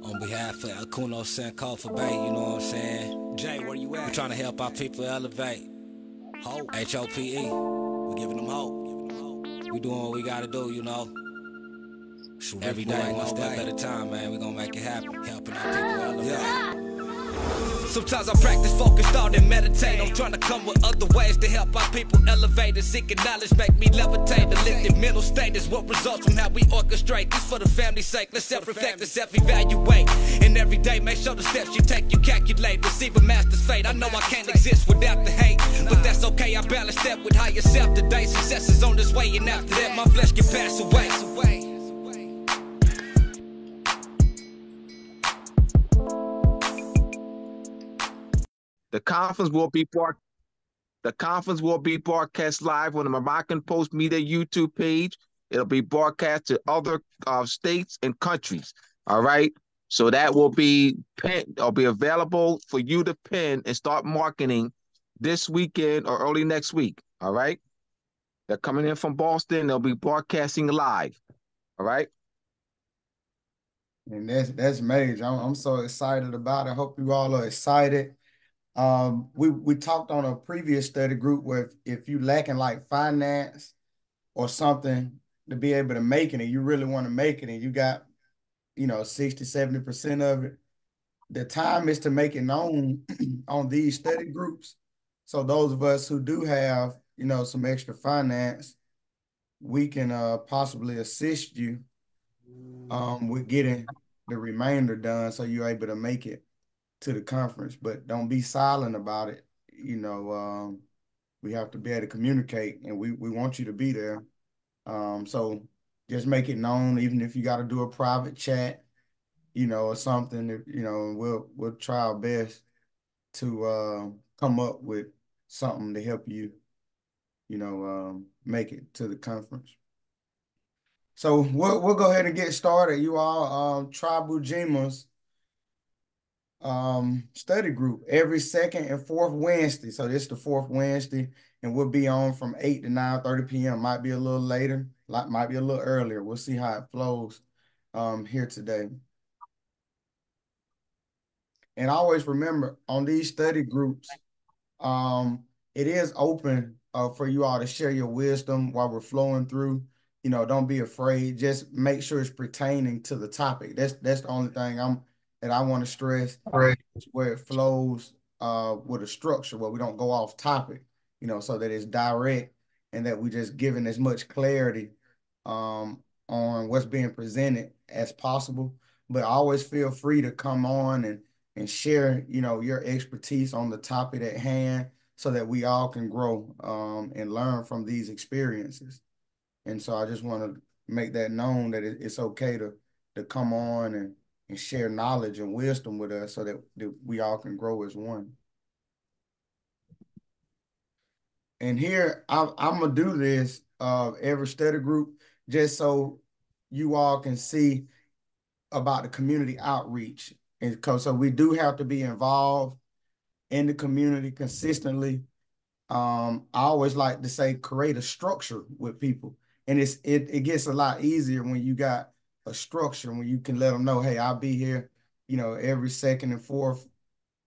On behalf of Akuno Sankofa Bay, you know what I'm saying? Jay, where you at? We're trying to help our people elevate. Hope. HOPE. We're giving them hope. We doing what we gotta do, you know. Every day, one step at a time, man. We gonna make it happen. Helping our people elevate. Yeah. Sometimes I practice focus, thought, and meditate. I'm trying to come with other ways to help our people elevate and seeking knowledge, make me levitate. The lifted mental state is what results from how we orchestrate. This for the family's sake. Let's self-reflect and self-evaluate. And every day, make sure the steps you take, you calculate. Receive a master's fate. I know I can't exist without the hate, but that's okay. I balance that with higher self today. Success is on this way, and after that, my flesh can pass away. The conference will be broadcast live on the Moroccan Post Media YouTube page. It'll be broadcast to other states and countries. All right. So that will be available for you to pin and start marketing this weekend or early next week. All right. They're coming in from Boston. They'll be broadcasting live. All right. And that's major. I'm so excited about it. I hope you all are excited. We talked on a previous study group where if you lacking like finance or something to be able to make it, and you really want to make it, and you got, 60, 70% of it, the time is to make it known on these study groups. So those of us who do have, some extra finance, we can possibly assist you with getting the remainder done so you're able to make it to the conference. But don't be silent about it. We have to be able to communicate, and we want you to be there. So just make it known, even if you got to do a private chat, or something, we'll try our best to come up with something to help you, make it to the conference. So we'll go ahead and get started. You all, Tribe Ujima's study group every second and fourth Wednesday. So this is the fourth Wednesday, and we'll be on from 8 to 9:30 p.m. Might be a little later, might be a little earlier. We'll see how it flows here today. And always remember, on these study groups, it is open for you all to share your wisdom while we're flowing through. Don't be afraid. Just make sure it's pertaining to the topic. That's the only thing that I want to stress. Right. Where it flows with a structure, where we don't go off topic, so that it's direct and that we just giving as much clarity on what's being presented as possible. But always feel free to come on and share, your expertise on the topic at hand so that we all can grow and learn from these experiences. And so I just want to make that known that it's okay to come on and share knowledge and wisdom with us so that we all can grow as one. And here, I'm going to do this every study group just so you all can see about the community outreach. And so we do have to be involved in the community consistently. I always like to say create a structure with people. And it gets a lot easier when you got a structure, when you can let them know, hey, I'll be here, every second and fourth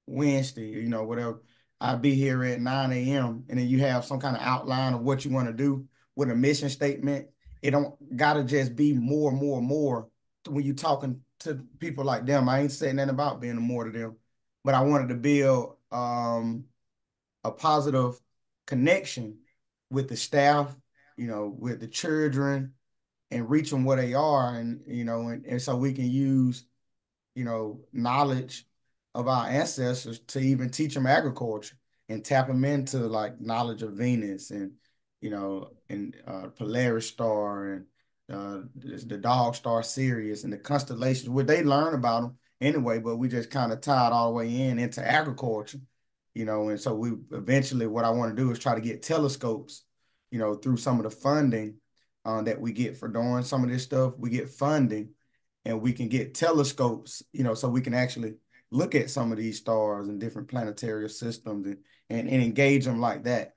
Wednesday, whatever. I'll be here at 9 a.m. And then you have some kind of outline of what you want to do with a mission statement. It don't got to just be more when you're talking to people like them. I ain't saying nothing about being a more to them, but I wanted to build a positive connection with the staff, with the children, and reach them where they are. And so we can use, knowledge of our ancestors to even teach them agriculture and tap them into like knowledge of Venus and Polaris Star and the Dog Star Sirius and the constellations, where they learn about them anyway, but we just kind of tied all the way into agriculture, and so we eventually, what I want to do is try to get telescopes, through some of the funding that we get for doing some of this stuff. We get funding and we can get telescopes, so we can actually look at some of these stars and different planetary systems and engage them like that.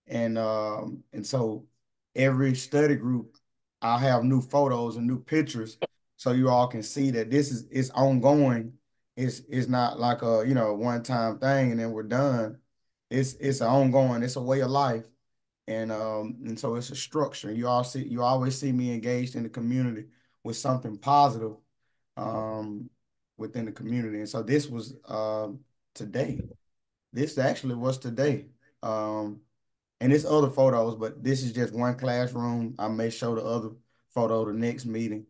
And so every study group, I'll have new photos and new pictures so you all can see that this is ongoing. It's not like a one-time thing and then we're done. It's ongoing. It's a way of life, and so it's a structure. You always see me engaged in the community with something positive within the community. And so this was today. This actually was today. And it's other photos, but this is just one classroom. I may show the other photo the next meeting.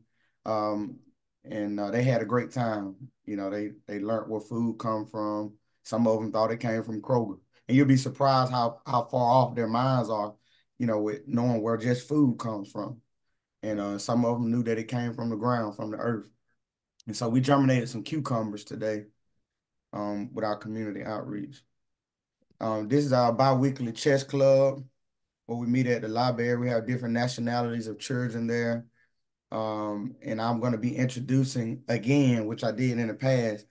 And they had a great time. They learned where food come from. Some of them thought it came from Kroger. And you'll be surprised how far off their minds are, with knowing where just food comes from. And some of them knew that it came from the ground, from the earth. And so we germinated some cucumbers today with our community outreach. This is our bi-weekly chess club where we meet at the library. We have different nationalities of children there. And I'm going to be introducing again, which I did in the past,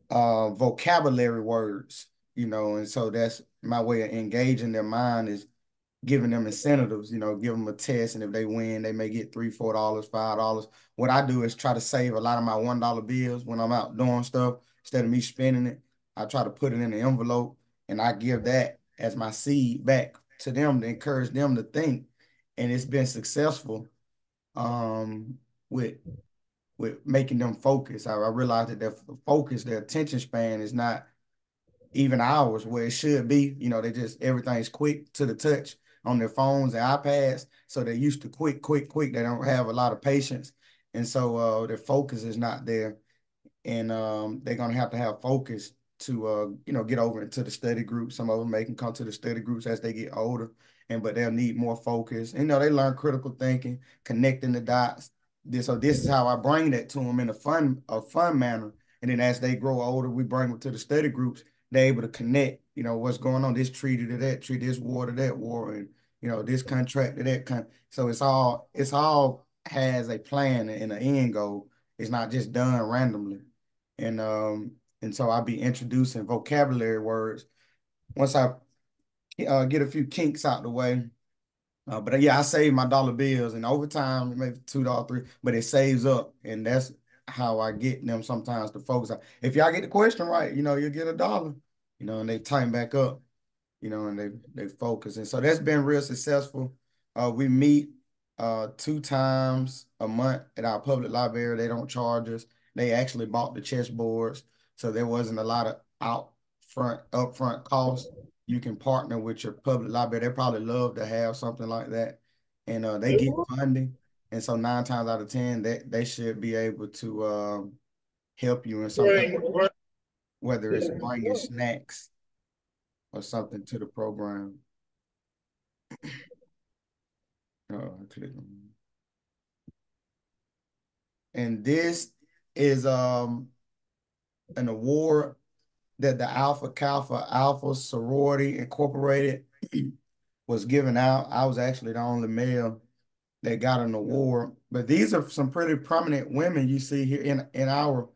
vocabulary words, and so that's my way of engaging their mind, is giving them incentives, give them a test, and if they win, they may get $3, $4, $5. What I do is try to save a lot of my $1 bills when I'm out doing stuff. Instead of me spending it, I try to put it in an envelope, and I give that as my seed back to them to encourage them to think. And it's been successful with making them focus. I realized that their focus, their attention span is not even hours where it should be. They just, everything's quick to the touch on their phones and iPads. So they're used to quick. They don't have a lot of patience. And so their focus is not there. And they're going to have focus to, get over into the study groups. Some of them may can come to the study groups as they get older, but they'll need more focus. And, they learn critical thinking, connecting the dots. So this is how I bring that to them in a fun manner. And then as they grow older, we bring them to the study groups. They're able to connect, what's going on, this treaty to that treaty, this war to that war, and, this contract to that contract. So it's all has a plan and an end goal. It's not just done randomly. And so I'll be introducing vocabulary words once I get a few kinks out the way. But yeah, I save my dollar bills, and over time, maybe $2, $3, but it saves up, and that's how I get them sometimes to focus. If y'all get the question right, you'll get $1, and they tighten back up, and they focus. And so that's been real successful. We meet 2 times a month at our public library. They don't charge us. They actually bought the chessboards, so there wasn't a lot of upfront costs. You can partner with your public library. They probably love to have something like that. And they get funding. And so 9 times out of 10, they should be able to help you in something, whether it's bringing snacks or something to the program. And this is an award that the Alpha Kappa Alpha Sorority Incorporated was giving out. I was actually the only male that got an award. But these are some pretty prominent women you see here in our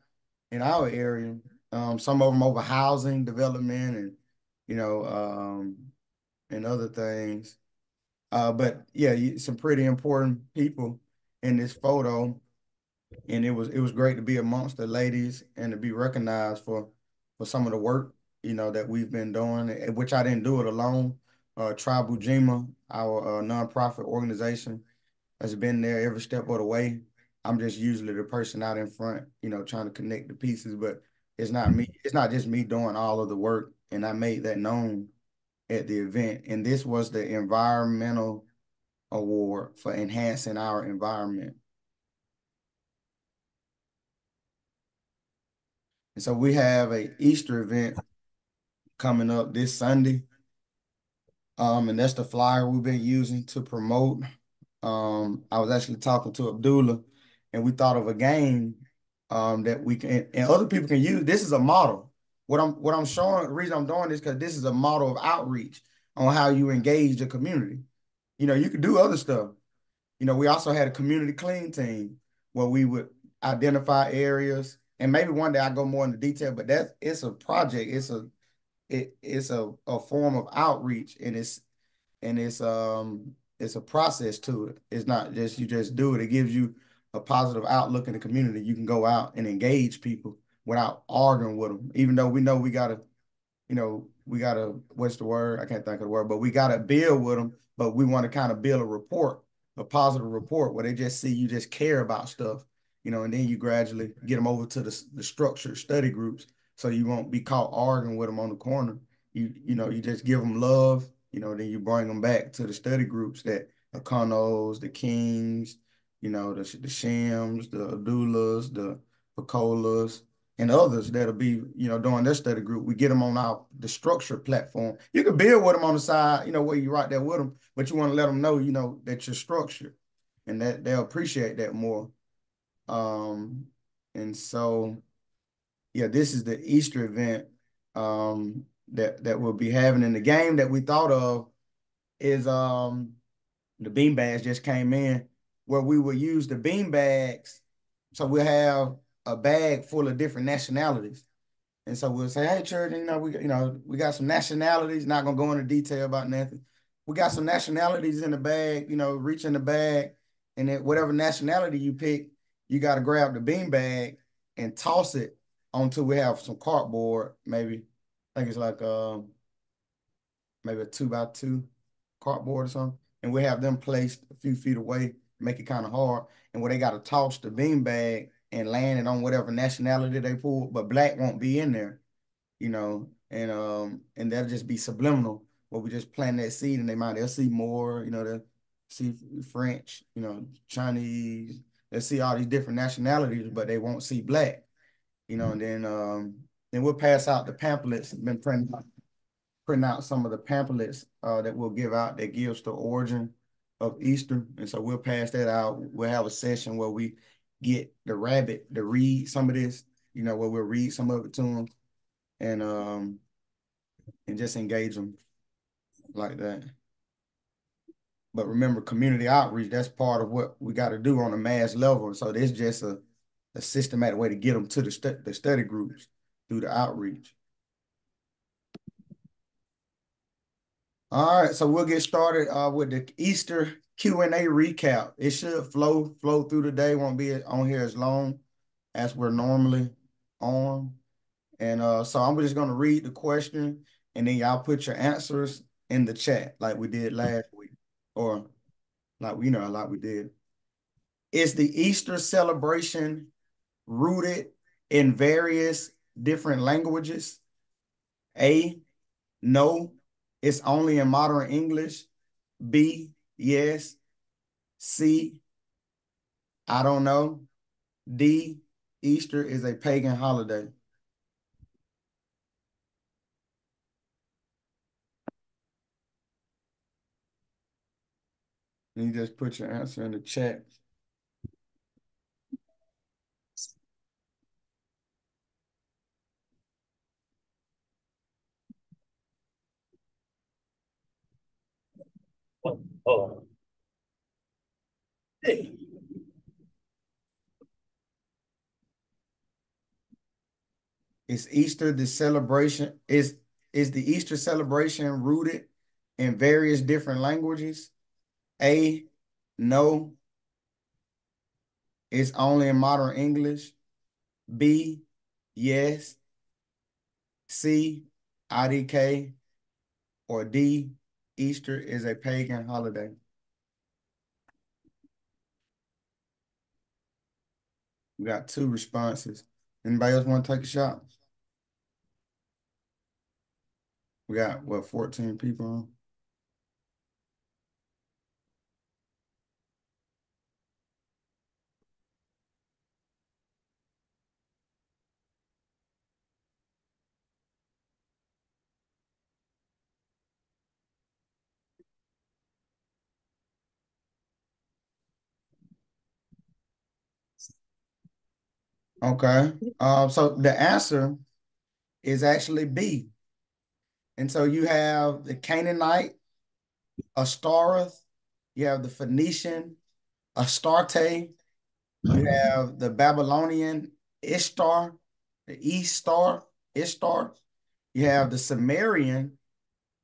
area. Some of them over housing development and and other things. But yeah, some pretty important people in this photo. And it was great to be amongst the ladies and to be recognized for some of the work, that we've been doing, which I didn't do it alone. Tribe Ujima, our nonprofit organization, has been there every step of the way. I'm just usually the person out in front, trying to connect the pieces, but it's not me. It's not just me doing all of the work, and I made that known at the event. And this was the environmental award for enhancing our environment. And so we have a Easter event coming up this Sunday. And that's the flyer we've been using to promote. I was actually talking to Abdullah, and we thought of a game that we can and other people can use. This is a model. What I'm showing, the reason I'm doing this, because this is a model of outreach on how you engage the community. You could do other stuff. We also had a community clean team where we would identify areas, and maybe one day I go more into detail, but it's a project. It's a form of outreach, and it's a process to it. It's not just you just do it. It gives you a positive outlook in the community, you can go out and engage people without arguing with them. Even though we know we gotta, what's the word? I can't think of the word, but we gotta build with them. But we want to kind of build a rapport, a positive rapport where they just see you just care about stuff, and then you gradually get them over to the structured study groups, so you won't be caught arguing with them on the corner. You just give them love, then you bring them back to the study groups that the Conos, the Kings, the Shams, the Adulas, the Picolas, and others that'll be, doing their study group. We get them on the structure platform. You can build with them on the side, where you right there with them, but you want to let them know, that you're structured, and that they'll appreciate that more. And so, yeah, this is the Easter event that we'll be having. And the game that we thought of is the bean bags just came in, where we will use the bean bags. So we'll have a bag full of different nationalities. And so we'll say, hey, church, we got some nationalities, not gonna go into detail about nothing. We got some nationalities in the bag, reach in the bag, and then whatever nationality you pick, you got to grab the bean bag and toss it onto, we have some cardboard, maybe, I think it's like maybe a 2x2 cardboard or something. And we have them placed a few feet away, make it kind of hard. And where they got to toss the bean bag and land it on whatever nationality they pull, but black won't be in there, and that'll just be subliminal, where we just plant that seed in their mind. They'll see more, they'll see French, Chinese, they'll see all these different nationalities, but they won't see black, and then we'll pass out the pamphlets. Been printing out some of the pamphlets that we'll give out that gives the origin of Easter. And so we'll pass that out. We'll have a session where we get the rabbit to read some of this, where we'll read some of it to them, and just engage them like that. But remember, community outreach, that's part of what we got to do on a mass level. So there's just a systematic way to get them to the study groups through the outreach. All right, so we'll get started with the Easter Q&A recap. It should flow through the day, won't be on here as long as we're normally on. And so I'm just going to read the question, and then y'all put your answers in the chat like we did last week, or like we did. Is the Easter celebration rooted in various different languages? A, no, it's only in modern English. B, yes. C, I don't know. D, Easter is a pagan holiday. You just put your answer in the chat. Oh. Hey. Is Easter the celebration? Is the Easter celebration rooted in various different languages? A, no, it's only in modern English. B, yes. C, IDK. Or D, Easter is a pagan holiday. We got 2 responses. Anybody else want to take a shot? We got, what, 14 people on? Okay. So the answer is actually B. And so you have the Canaanite, Ashtaroth, you have the Phoenician, Astarte, you have the Babylonian, Ishtar, the East Star, Ishtar, you have the Sumerian,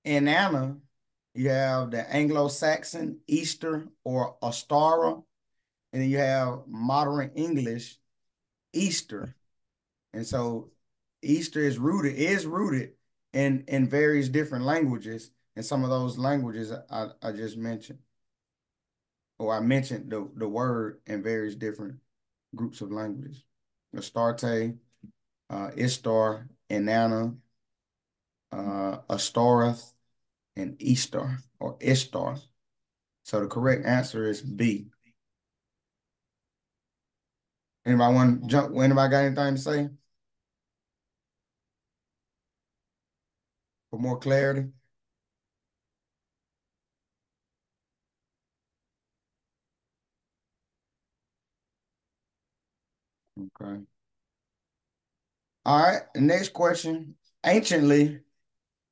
Inanna, you have the Anglo-Saxon, Easter or Ostara, And then you have modern English, Easter. And so Easter is rooted in various different languages. And some of those languages I just mentioned, or I mentioned the word in various different groups of languages. Astarte, Istar, Inanna, Astareth, and Eastar or Ishtar. So the correct answer is B. Anybody want to jump? Anybody got anything to say for more clarity? Okay. All right. The next question. Anciently,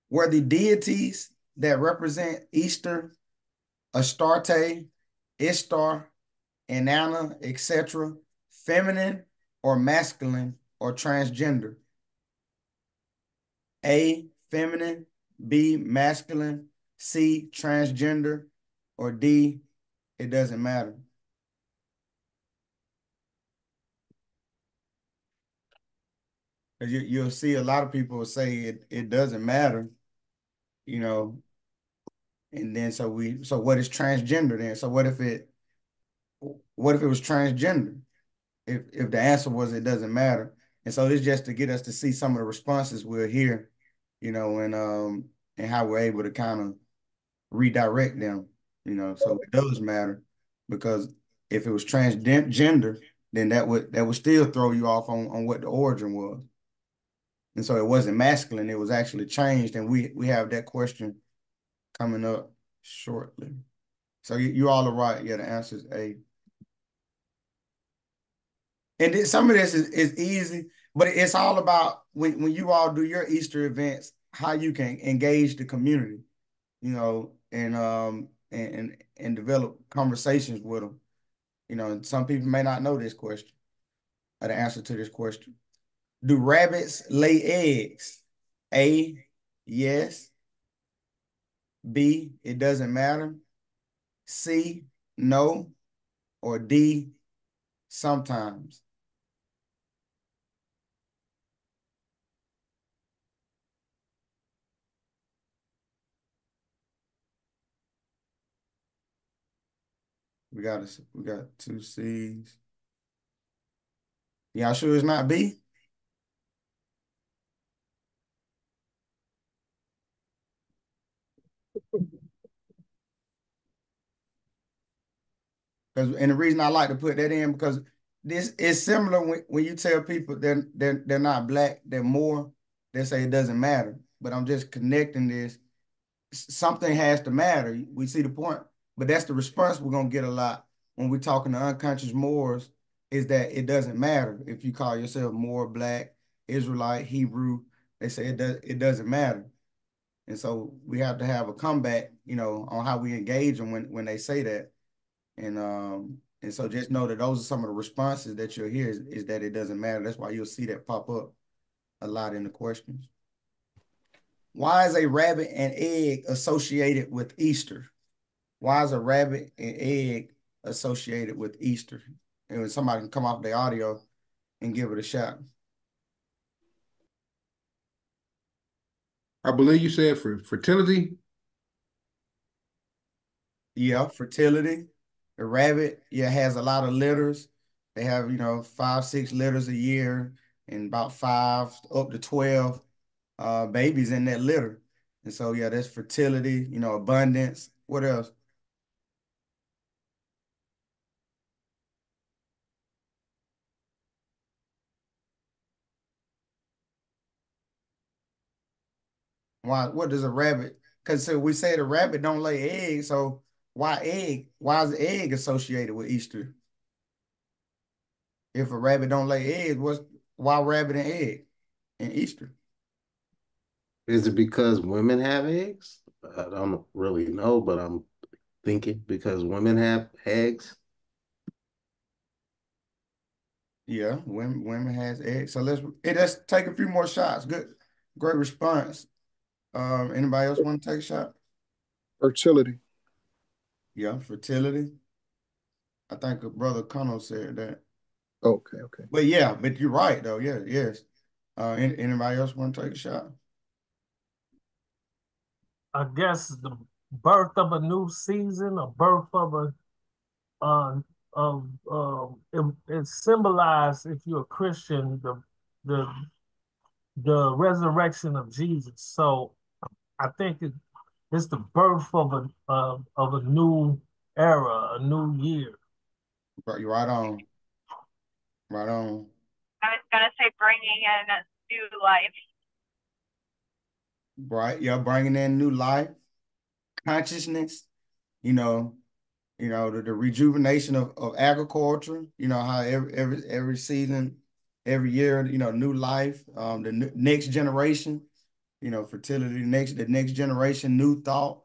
were the deities that represent Easter, Astarte, Ishtar, Inanna, etc., feminine or masculine or transgender? A, feminine, B, masculine, C, transgender, or D, it doesn't matter. Because you'll see a lot of people say it doesn't matter, you know, and then so what is transgender then? So what if it was transgender? If the answer was it doesn't matter. And so it's just to get us to see some of the responses we'll hear, and how we're able to kind of redirect them, so it does matter, because if it was transgender, then that would still throw you off on what the origin was. And so it wasn't masculine, it was actually changed. And we have that question coming up shortly. So you all are right. Yeah, the answer is A. And then some of this is easy, but it's all about when you all do your Easter events, how you can engage the community, and develop conversations with them. And some people may not know this question, or the answer to this question. Do rabbits lay eggs? A, yes. B, it doesn't matter. C, no. Or D, sometimes. We got two C's. Y'all sure it's not B? And the reason I like to put that in, because this is similar when you tell people they're not black, they're more, they say it doesn't matter. But I'm just connecting this. Something has to matter. We see the point. But that's the response we're gonna get a lot when we're talking to unconscious Moors, is that it doesn't matter if you call yourself Moor, black, Israelite, Hebrew. They say it doesn't matter. And so we have to have a comeback, on how we engage them when they say that. And so just know that those are some of the responses that you'll hear is that it doesn't matter. That's why you'll see that pop up a lot in the questions. Why is a rabbit and egg associated with Easter? Why is a rabbit and egg associated with Easter? And somebody can come off the audio and give it a shot. I believe you said for fertility. Yeah, fertility. The rabbit, has a lot of litters. They have, 5, 6 litters a year, and about 5 up to 12 babies in that litter. And so, that's fertility, abundance. What else? Why? What does a rabbit? Because so we say the rabbit don't lay eggs. So why egg? Why is the egg associated with Easter? If a rabbit don't lay eggs, why rabbit and egg in Easter? Is it because women have eggs? I don't really know, but I'm thinking because women have eggs. Yeah, women has eggs. So let's take a few more shots. Good, great response. Anybody else want to take a shot? Fertility. Yeah, fertility. I think a brother Connell said that. Okay. But yeah, but you're right though. Yeah, yes. Anybody else want to take a shot? I guess the birth of a new season, a birth of a it symbolized, if you're a Christian, the the resurrection of Jesus. So I think it's the birth of a new era, a new year. Right, you're right on. Right on. I was gonna say bringing in new life. Right, yeah, bringing in new life, consciousness, you know, the rejuvenation of agriculture, how every season, every year, new life, the next generation, fertility, the next generation, new thought,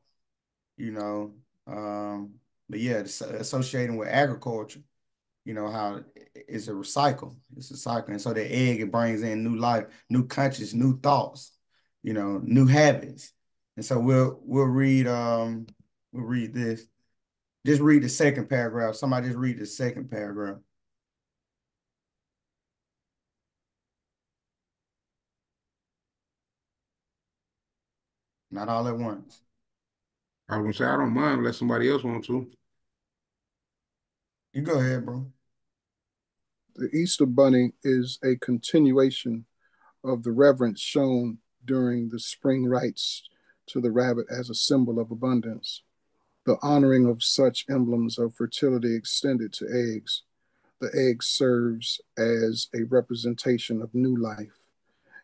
you know, but yeah, it's associating with agriculture, how it's a cycle. It's a cycle. And so the egg, it brings in new life, new conscious, new thoughts, new habits. And so we'll read this. Just read the second paragraph. Somebody just read the second paragraph. Not all at once. I was gonna say I don't mind unless somebody else wants to. You go ahead, bro. The Easter Bunny is a continuation of the reverence shown during the spring rites to the rabbit as a symbol of abundance. The honoring of such emblems of fertility extended to eggs. The egg serves as a representation of new life.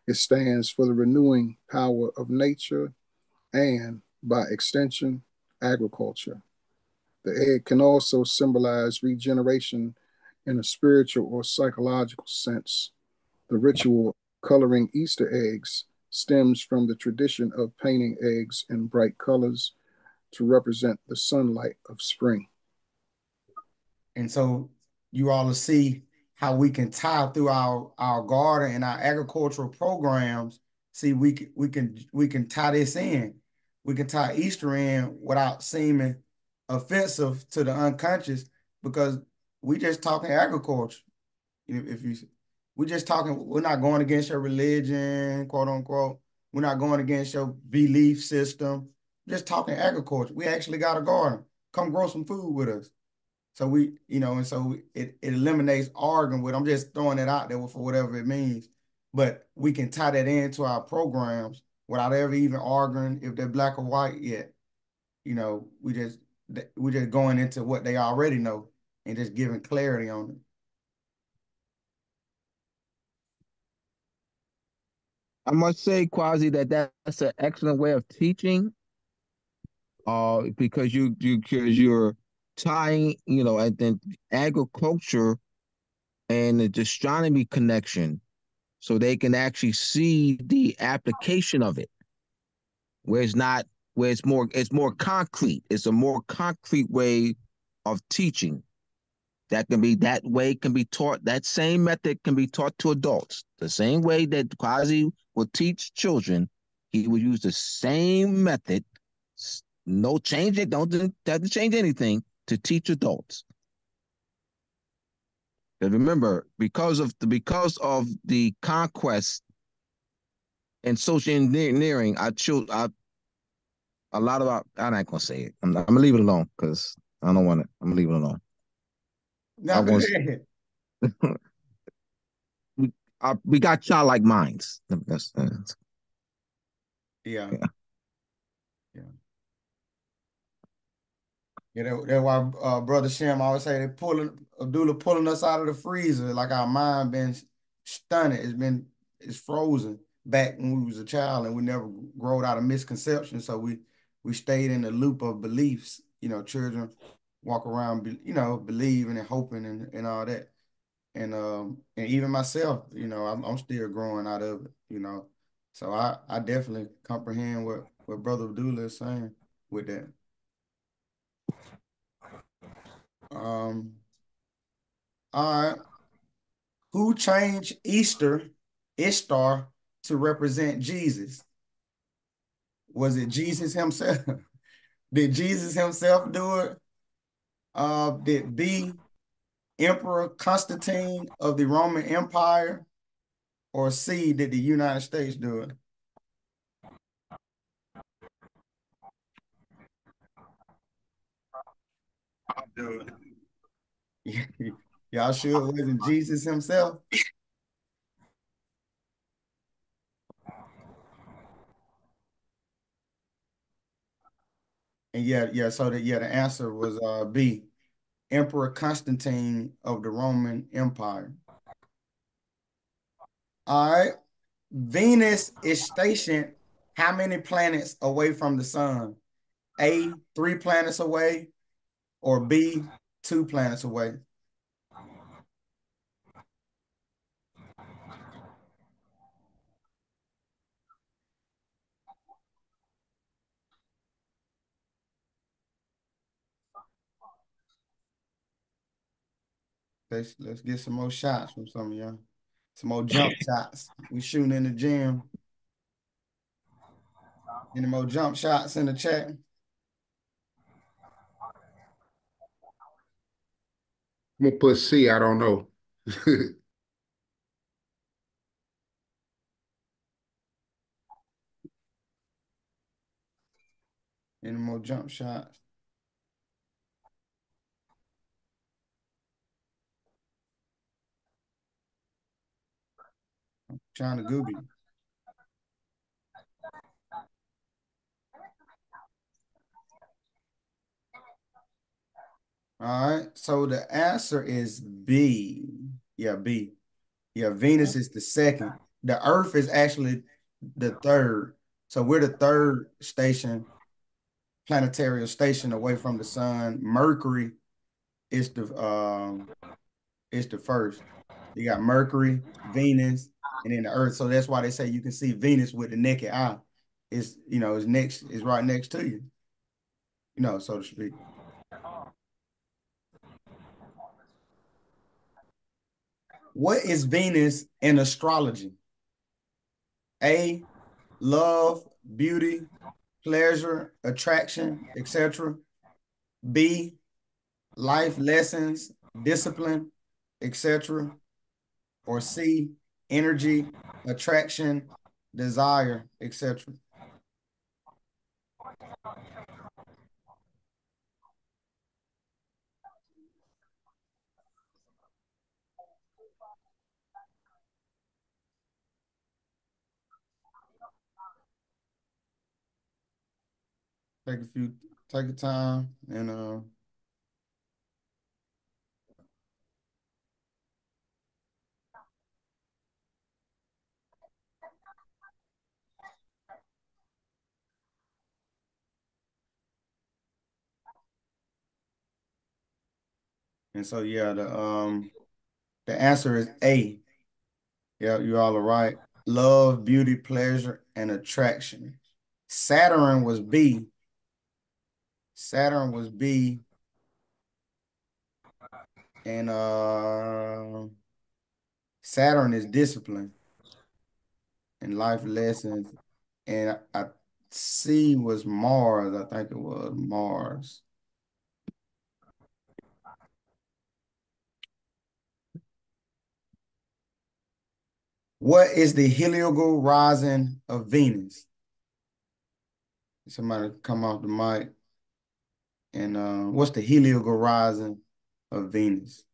It stands for the renewing power of nature and, by extension, agriculture. The egg can also symbolize regeneration in a spiritual or psychological sense. The ritual coloring Easter eggs stems from the tradition of painting eggs in bright colors to represent the sunlight of spring. And so you all will see how we can tie through our garden and our agricultural programs. See, we can tie this in. We can tie Easter in without seeming offensive to the unconscious, because we just talking agriculture. If you we just talking, we're not going against your religion, quote unquote. We're not going against your belief system. We're just talking agriculture. We actually got a garden. Come grow some food with us. So it eliminates arguing with. I'm just throwing it out there for whatever it means. But we can tie that into our programs without ever even arguing if they're black or white yet. We're just going into what they already know and just giving clarity on it. I must say, Kwasi, that's an excellent way of teaching. Because you're tying, and then agriculture and the astronomy connection, so they can actually see the application of it. Where it's more concrete. It's a more concrete way of teaching. That way can be taught. That same method can be taught to adults. The same way that Kwasi will teach children, he would use the same method. No change it. Doesn't change anything to teach adults. And remember, because of the conquest and social engineering, a lot of I'm not gonna say it. I'm gonna leave it alone because I don't want it. I'm gonna leave it alone. Now, go ahead. We got childlike minds. Yeah. That's why Brother Shem always say Abdullah pulling us out of the freezer, like our mind been stunned. It's frozen back when we was a child, and we never growed out of misconceptions. So we stayed in the loop of beliefs. Children walk around, believing and hoping and all that. And even myself, I'm still growing out of it, So I definitely comprehend what Brother Abdullah is saying with that. All right. Who changed Ishtar, to represent Jesus? Was it Jesus himself? Did Jesus himself do it? Did B, Emperor Constantine of the Roman Empire, or C, did the United States do it? Do it. Y'all sure it wasn't Jesus himself? And so the answer was B, Emperor Constantine of the Roman Empire. All right. Venus is stationed how many planets away from the sun? A, 3 planets away, or B, 2 planets away? Let's get some more shots from some of y'all. Some more jump shots. We shooting in the gym. Any more jump shots in the chat? I'm gonna put C. I don't know. Any more jump shots? I'm trying to Google it. All right, so the answer is B. Yeah, B. Yeah, Venus is the second. The Earth is actually the third. So we're the third station, planetary station away from the sun. Mercury is the first. You got Mercury, Venus, and then the Earth. So that's why they say you can see Venus with the naked eye. It's it's right next to you, so to speak. What is Venus in astrology? A, love, beauty, pleasure, attraction, etc. B, life lessons, discipline, etc. Or C, energy, attraction, desire, etc. Take your time and so yeah, the answer is A. Yeah, you all are right. Love, beauty, pleasure, and attraction. Saturn was B. Saturn was B. And Saturn is discipline and life lessons. And I C was Mars. I think it was Mars. What is the heliacal rising of Venus? Somebody come off the mic. And what's the heliacal rising of Venus?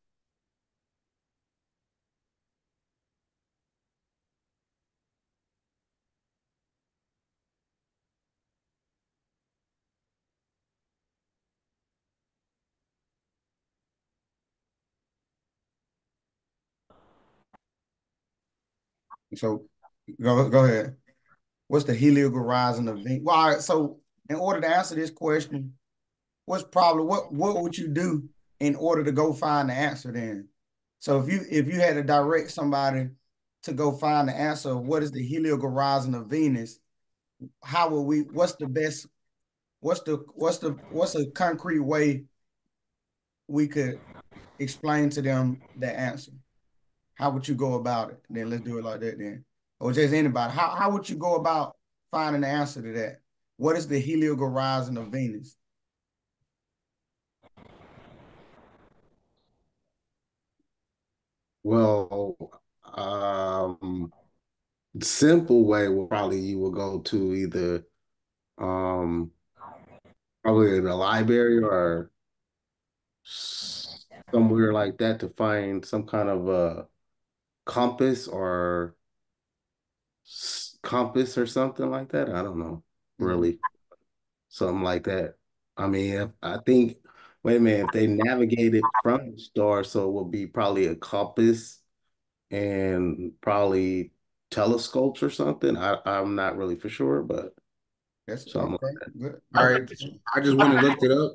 So go ahead. What's the heliacal rising of Venus? Well, all right, so in order to answer this question, what would you do in order to go find the answer then? So if you had to direct somebody to go find the answer of what is the heliacal rising of Venus, how will what's a concrete way we could explain to them the answer? How would you go about it? Then let's do it like that then. Or just anybody. How would you go about finding the answer to that? What is the heliacal rising of Venus? Well, simple way will probably you will go to either um probably the library or somewhere like that to find some kind of a compass or compass or something like that. I don't know, really, something like that. I mean, I think, wait a minute, if they navigated from the star, so it would be probably a compass and probably telescopes or something. I'm not really for sure, but That's something like okay. that. Good. I All think, right, I just went and looked it up,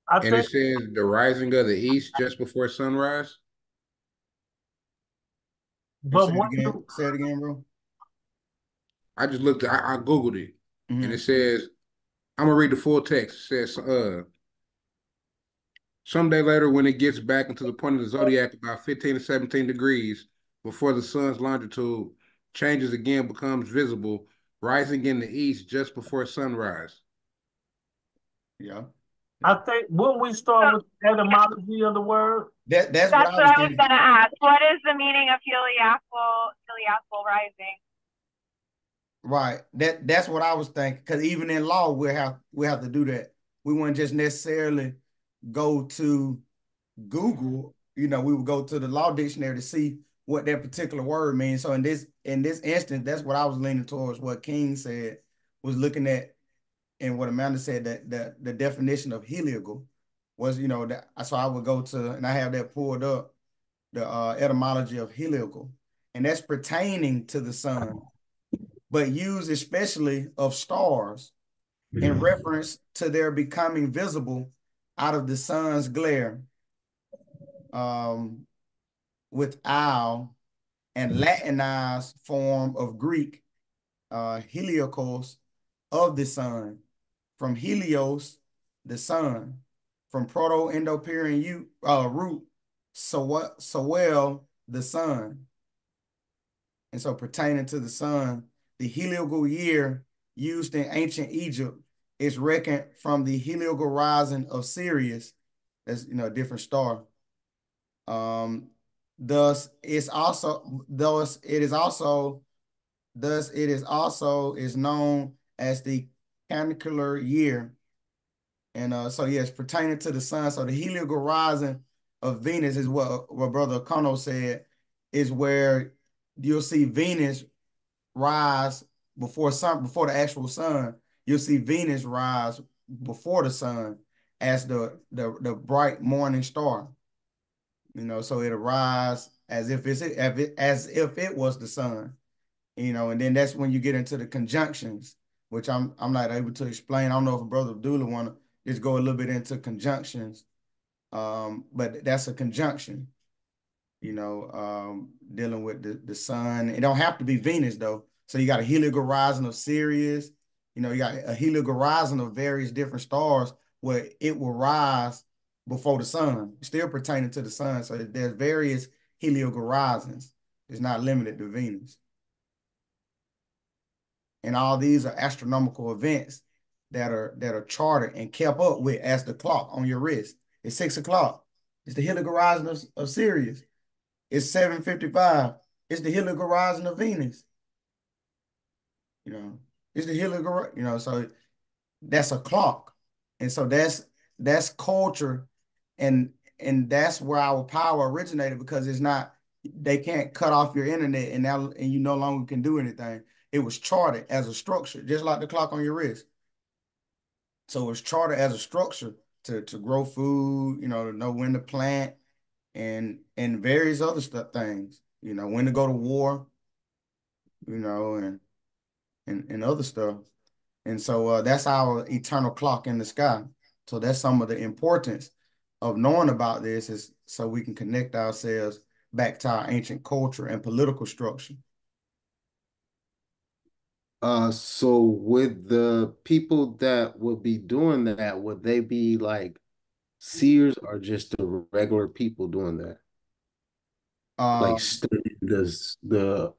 I and it think, says the rising of the east just before sunrise. And but when you, say it again, bro. I just looked. I googled it, and Mm-hmm. it says I'm gonna read the full text. It says, someday later, when it gets back into the point of the zodiac, about 15 to 17 degrees before the sun's longitude changes again, becomes visible, rising in the east just before sunrise. Yeah. I think when we So start with the etymology of the word, That's what that's I what was I was thinking. gonna ask. What is the meaning of heliacal rising? Right. That's what I was thinking. Because even in law, we have to do that. We wouldn't just necessarily go to Google. We would go to the law dictionary to see what that particular word means. So in this instance, that's what I was leaning towards. What King said was looking at, and what Amanda said, that the definition of heliacal was, that. So I would go to, and I have that pulled up, the etymology of heliacal, and that's pertaining to the sun, but used especially of stars in reference to their becoming visible out of the sun's glare, um, with owl and Latinized form of Greek, heliokos, of the sun, from helios, the sun, from Proto-Indo-Aryan root, soel, the sun. And so pertaining to the sun, the heliacal year used in ancient Egypt is reckoned from the heliacal rising of Sirius. That's a different star. Um, thus it is also is known as the canicular year. And so yes, pertaining to the sun. So the heliacal rising of Venus is what Brother Kono said, is where you'll see Venus rise before the actual sun. You'll see Venus rise before the sun as the bright morning star. So it'll rise as if it was the sun. And then that's when you get into the conjunctions, which I'm not able to explain. I don't know if Brother Abdullah want to just go a little bit into conjunctions, but that's a conjunction. Dealing with the sun. It don't have to be Venus though. So you got a heliacal rising of Sirius. You got a heliacal rising of various different stars where it will rise before the sun, still pertaining to the sun. So there's various heliacal risings. It's not limited to Venus. And all these are astronomical events that are charted and kept up with as the clock on your wrist. It's 6 o'clock. It's the heliacal rising of Sirius. It's 7:55. It's the heliacal rising of Venus. It's the heliacal, so that's a clock. And so that's culture, and that's where our power originated, because they can't cut off your internet and you no longer can do anything. It was charted as a structure, just like the clock on your wrist. So it's charted as a structure to grow food, to know when to plant, and various other things, when to go to war, and other stuff. And so that's our eternal clock in the sky. So that's some of the importance of knowing about this, is so we can connect ourselves back to our ancient culture and political structure. So with the people that would be doing that, would they be like seers or just the regular people doing that? Uh, Like studying the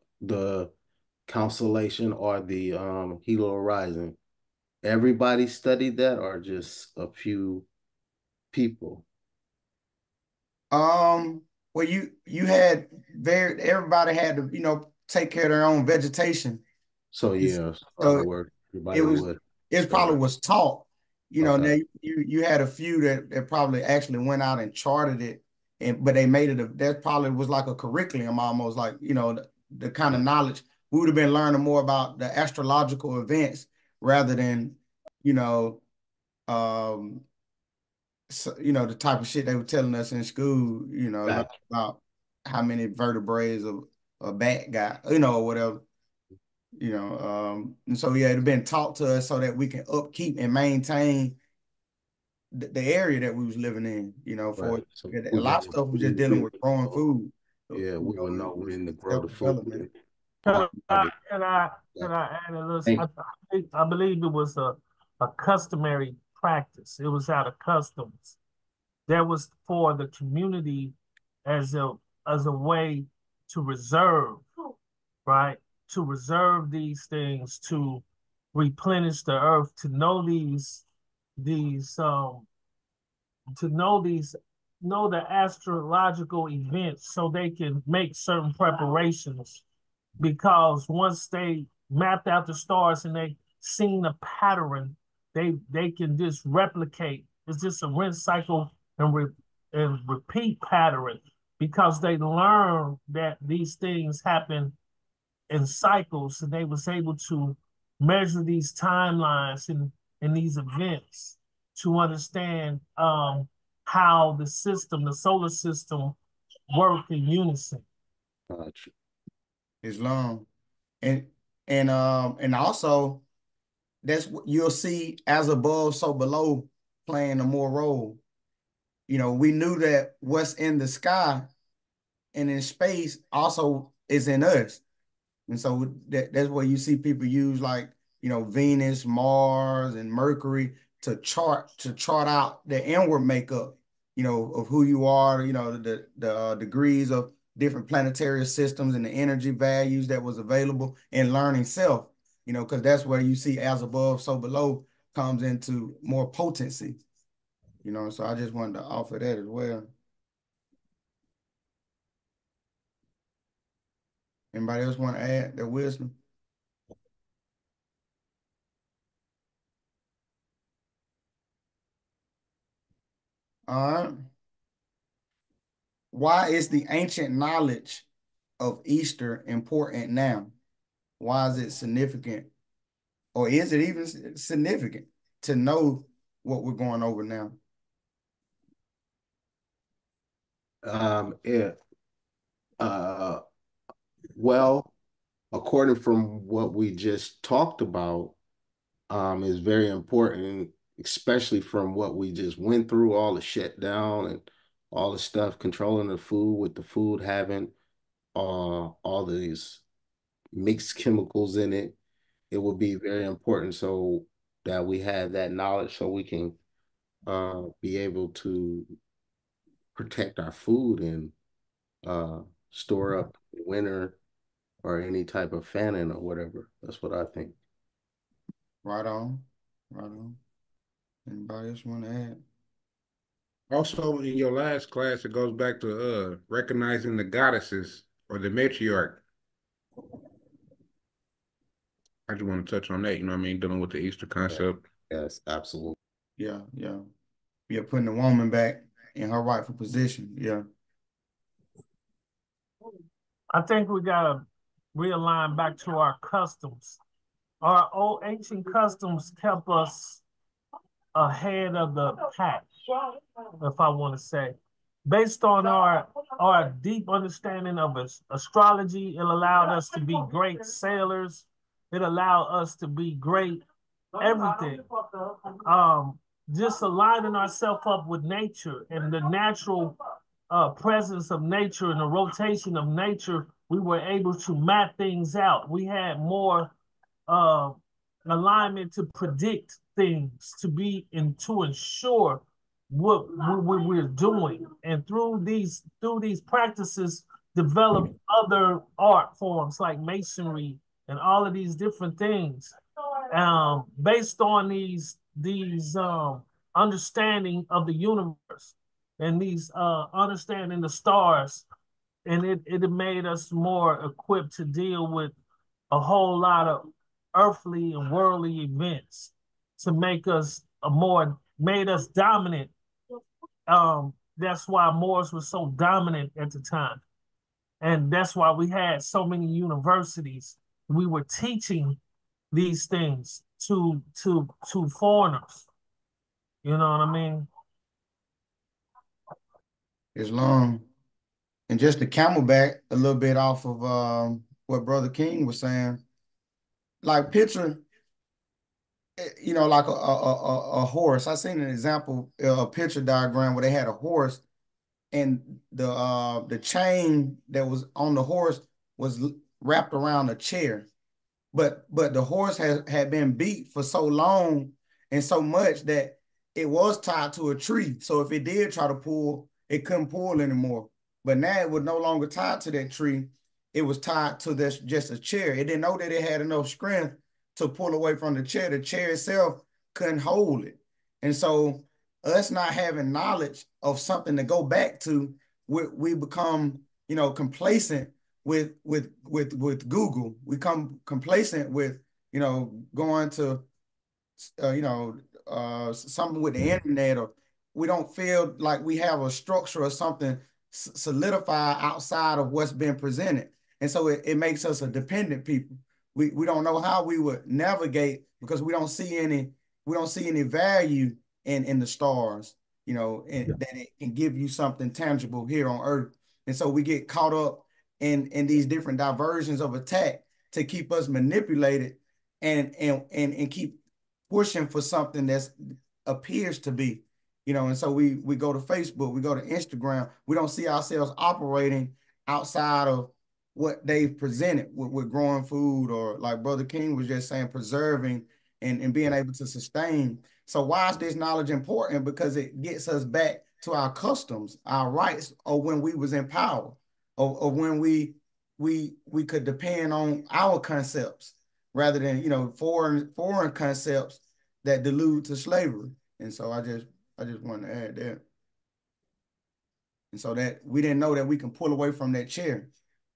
constellation or the Hilo Horizon. Everybody studied that or just a few people? um, Well, you had everybody had to, take care of their own vegetation. So yeah, So where it everybody was would. it probably was taught. Now Okay. you had a few that probably actually went out and charted it, but they made it that probably was like a curriculum almost, like the kind of knowledge we would have been learning more about the astrological events rather than you know um so, the type of shit they were telling us in school, learn about how many vertebrae a bat got, or whatever, and so yeah, it'd been taught to us so that we can upkeep and maintain the area that we was living in, for Right. So a we lot have of stuff was just food, dealing with growing food. yeah, we would know And when to grow the food. self-development. Can I, Harvest. can I, Yeah. can I add a little? Thank I believe it was a customary practice. It was out of customs. That was for the community as a way to reserve, right? To reserve these things, to replenish the earth, these to know the astrological events so they can make certain preparations, because once they mapped out the stars and they seen a pattern, they can just replicate. It's just a rinse cycle and repeat pattern, because they learn that these things happen in cycles, and they was able to measure these timelines and these events to understand how the solar system, work in unison. Gotcha. Islam. And and also that's what you'll see, as above, so below, playing a more role. We knew that what's in the sky and in space also is in us. And so that's where you see people use, like, Venus, Mars, and Mercury to chart out the inward makeup, of who you are, the degrees of different planetary systems and the energy values that was available in learning self, because that's where you see as above, so below comes into more potency, so I just wanted to offer that as well. Anybody else want to add their wisdom? All right. Why is the ancient knowledge of Easter important now? Why is it significant? Or is it even significant to know what we're going over now? Yeah. Well, according from what we just talked about, is very important, especially from what we just went through, all the shutdown and all the stuff, controlling the food, with the food having all these mixed chemicals in it. It would be very important so that we have that knowledge so we can be able to protect our food and uh, store up winter or any type of famine or whatever. That's what I think. Right on. Right on. Anybody else want to add? Also, in your last class, it goes back to recognizing the goddesses or the matriarch. I just want to touch on that, you know what I mean, dealing with the Easter concept. Yes, absolutely. Yeah, yeah. Yeah, putting the woman back in her rightful position. Yeah. I think we gotta realign back to our customs. Our old ancient customs kept us ahead of the pack, if I want to say. Based on our deep understanding of astrology, it allowed us to be great sailors. It allowed us to be great everything. Just aligning ourselves up with nature and the natural presence of nature and the rotation of nature, we were able to map things out. We had more uh, alignment to predict things, to be and to ensure what we're doing, and through these practices, develop other art forms like masonry and all of these different things, based on these understanding of the universe. and these understanding the stars, and it made us more equipped to deal with a whole lot of earthly and worldly events to make us made us dominant. That's why Moors was so dominant at the time. And that's why we had so many universities. We were teaching these things to foreigners. You know what I mean? Islam. And just to camelback a little bit off of what Brother King was saying, like picture, like a horse. I seen an example, a picture diagram where they had a horse, and the chain that was on the horse was wrapped around a chair. But the horse had been beat for so long and so much that it was tied to a tree. So if it did try to pull, it couldn't pull anymore. But now it was no longer tied to that tree. It was tied to this just a chair. It didn't know that it had enough strength to pull away from the chair. The chair itself couldn't hold it. And so us not having knowledge of something to go back to, we become, complacent with Google. We come complacent with, going to, something with the internet, or we don't feel like we have a structure or something solidified outside of what's been presented. And so it makes us a dependent people. We don't know how we would navigate because we don't see any value in the stars, and that it can give you something tangible here on earth. And so we get caught up in these different diversions of attack to keep us manipulated and keep pushing for something that appears to be, and so we go to Facebook, we go to Instagram, we don't see ourselves operating outside of what they've presented with growing food, or like Brother King was just saying, preserving and being able to sustain. So why is this knowledge important? Because it gets us back to our customs, our rights, or when we was in power, or when we could depend on our concepts rather than foreign concepts that delude to slavery. And so I just wanted to add that. And so that we didn't know that we can pull away from that chair.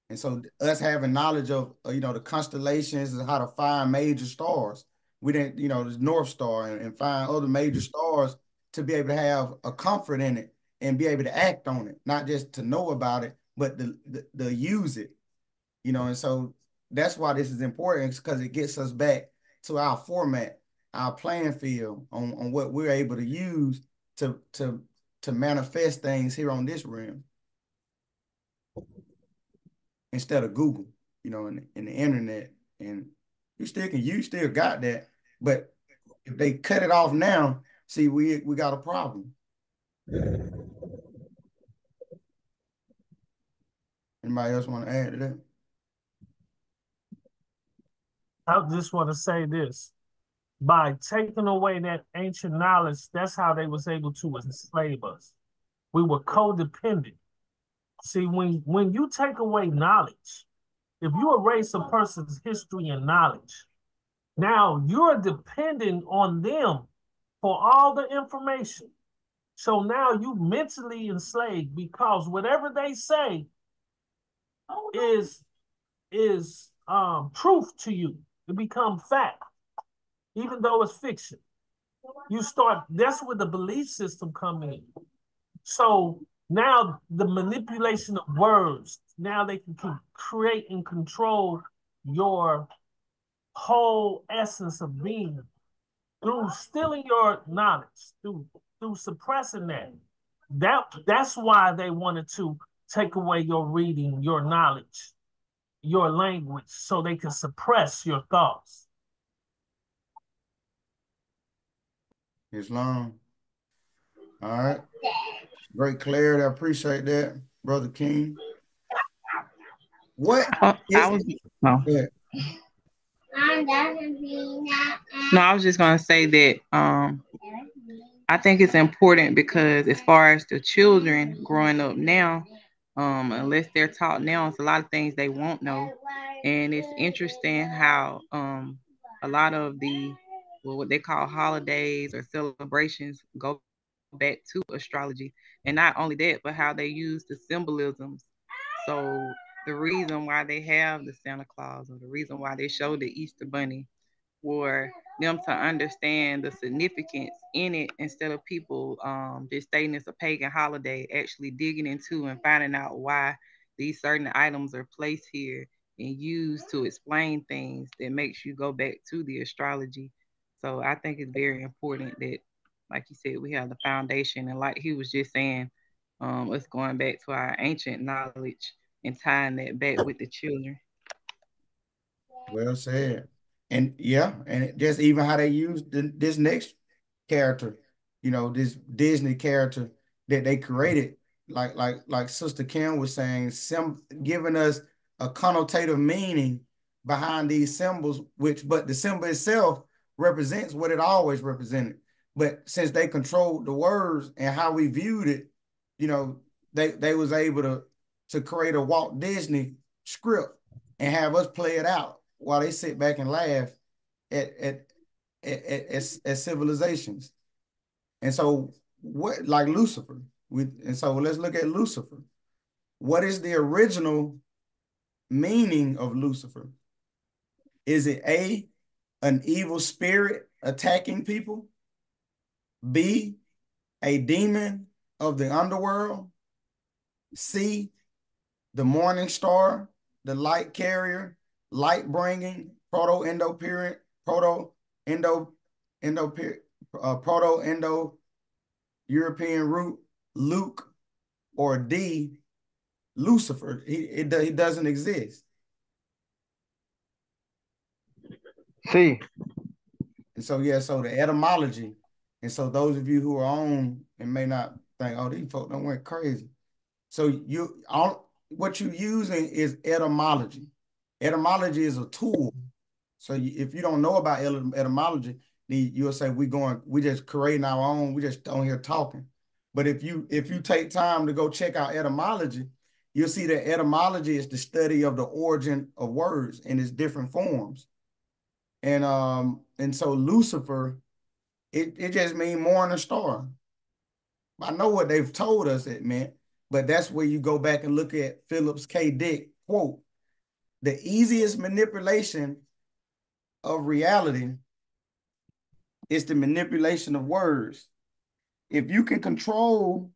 And so us having knowledge of the constellations and how to find major stars, we didn't, the North Star and find other major stars to be able to have a comfort in it and be able to act on it, not just to know about it, but to use it, and so that's why this is important, because it gets us back to our format, our playing field on what we're able to use to manifest things here on this realm instead of Google, and the internet. And you still got that, but if they cut it off now, see, we got a problem. Anybody else want to add to that? I just want to say this. By taking away that ancient knowledge, that's how they was able to enslave us. We were codependent. See, when you take away knowledge, if you erase a person's history and knowledge, now you're dependent on them for all the information. So now you mentally enslaved, because whatever they say is truth to you. It becomes fact, even though it's fiction. That's where the belief system come in. So now the manipulation of words, now they can create and control your whole essence of being through stealing your knowledge, through suppressing that. That's why they wanted to take away your reading, your knowledge, your language, so they can suppress your thoughts. Islam. All right. Great clarity. I appreciate that, Brother King. What is no. Yeah. No, I was just gonna say that I think it's important because as far as the children growing up now, unless they're taught now, it's a lot of things they won't know. And it's interesting how a lot of the what they call holidays or celebrations go back to astrology. And not only that, but how they use the symbolisms. So the reason why they have the Santa Claus, or the reason why they show the Easter Bunny, for them to understand the significance in it, instead of people just stating it's a pagan holiday, actually digging into and finding out why these certain items are placed here and used to explain things, that makes you go back to the astrology. So I think it's very important that, like you said, we have the foundation, and like he was just saying, us going back to our ancient knowledge and tying that back with the children. Well said. And yeah, and just even how they use this next character, this Disney character that they created, like Sister Kim was saying, giving us a connotative meaning behind these symbols, but the symbol itself represents what it always represented. But since they controlled the words and how we viewed it, they was able to create a Walt Disney script and have us play it out while they sit back and laugh at civilizations. And so what, like Lucifer, so let's look at Lucifer. What is the original meaning of Lucifer? Is it A, an evil spirit attacking people? B, a demon of the underworld? C, the morning star, the light carrier, light bringing, Proto-Indo-European root, Luke, or D, Lucifer? He doesn't exist. C. And so, yeah, so the etymology. And so those of you who are on and may not think, oh, these folks done went crazy. So what you're using is etymology. Etymology is a tool. So if you don't know about etymology, then you'll say we just creating our own, we just on here talking. But if you take time to go check out etymology, you'll see that etymology is the study of the origin of words in its different forms. And so Lucifer, it just means morning star. I know what they've told us it meant, but that's where you go back and look at Phillips K. Dick quote: "The easiest manipulation of reality is the manipulation of words. If you can control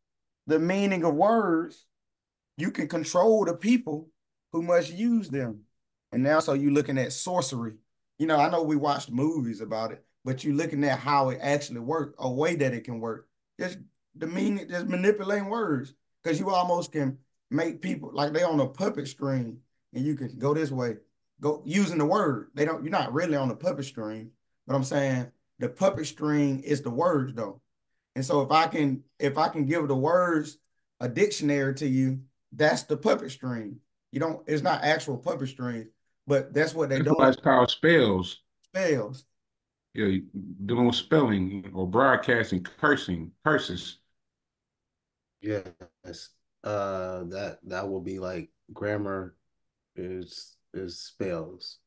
the meaning of words, you can control the people who must use them." And now, so you're looking at sorcery. I know we watched movies about it, but you're looking at how it actually works, a way that it can work. Just the meaning, just manipulating words, because you almost can make people like they on a puppet string, and you can go this way, go using the word. You're not really on the puppet string, but I'm saying the puppet string is the words though. And so if I can give the words a dictionary to you, that's the puppet string. It's not actual puppet strings, but that's what they're That's doing. why it's called spells. Spells. Yeah, doing spelling or broadcasting, curses. Yes. That will be like grammar is spells.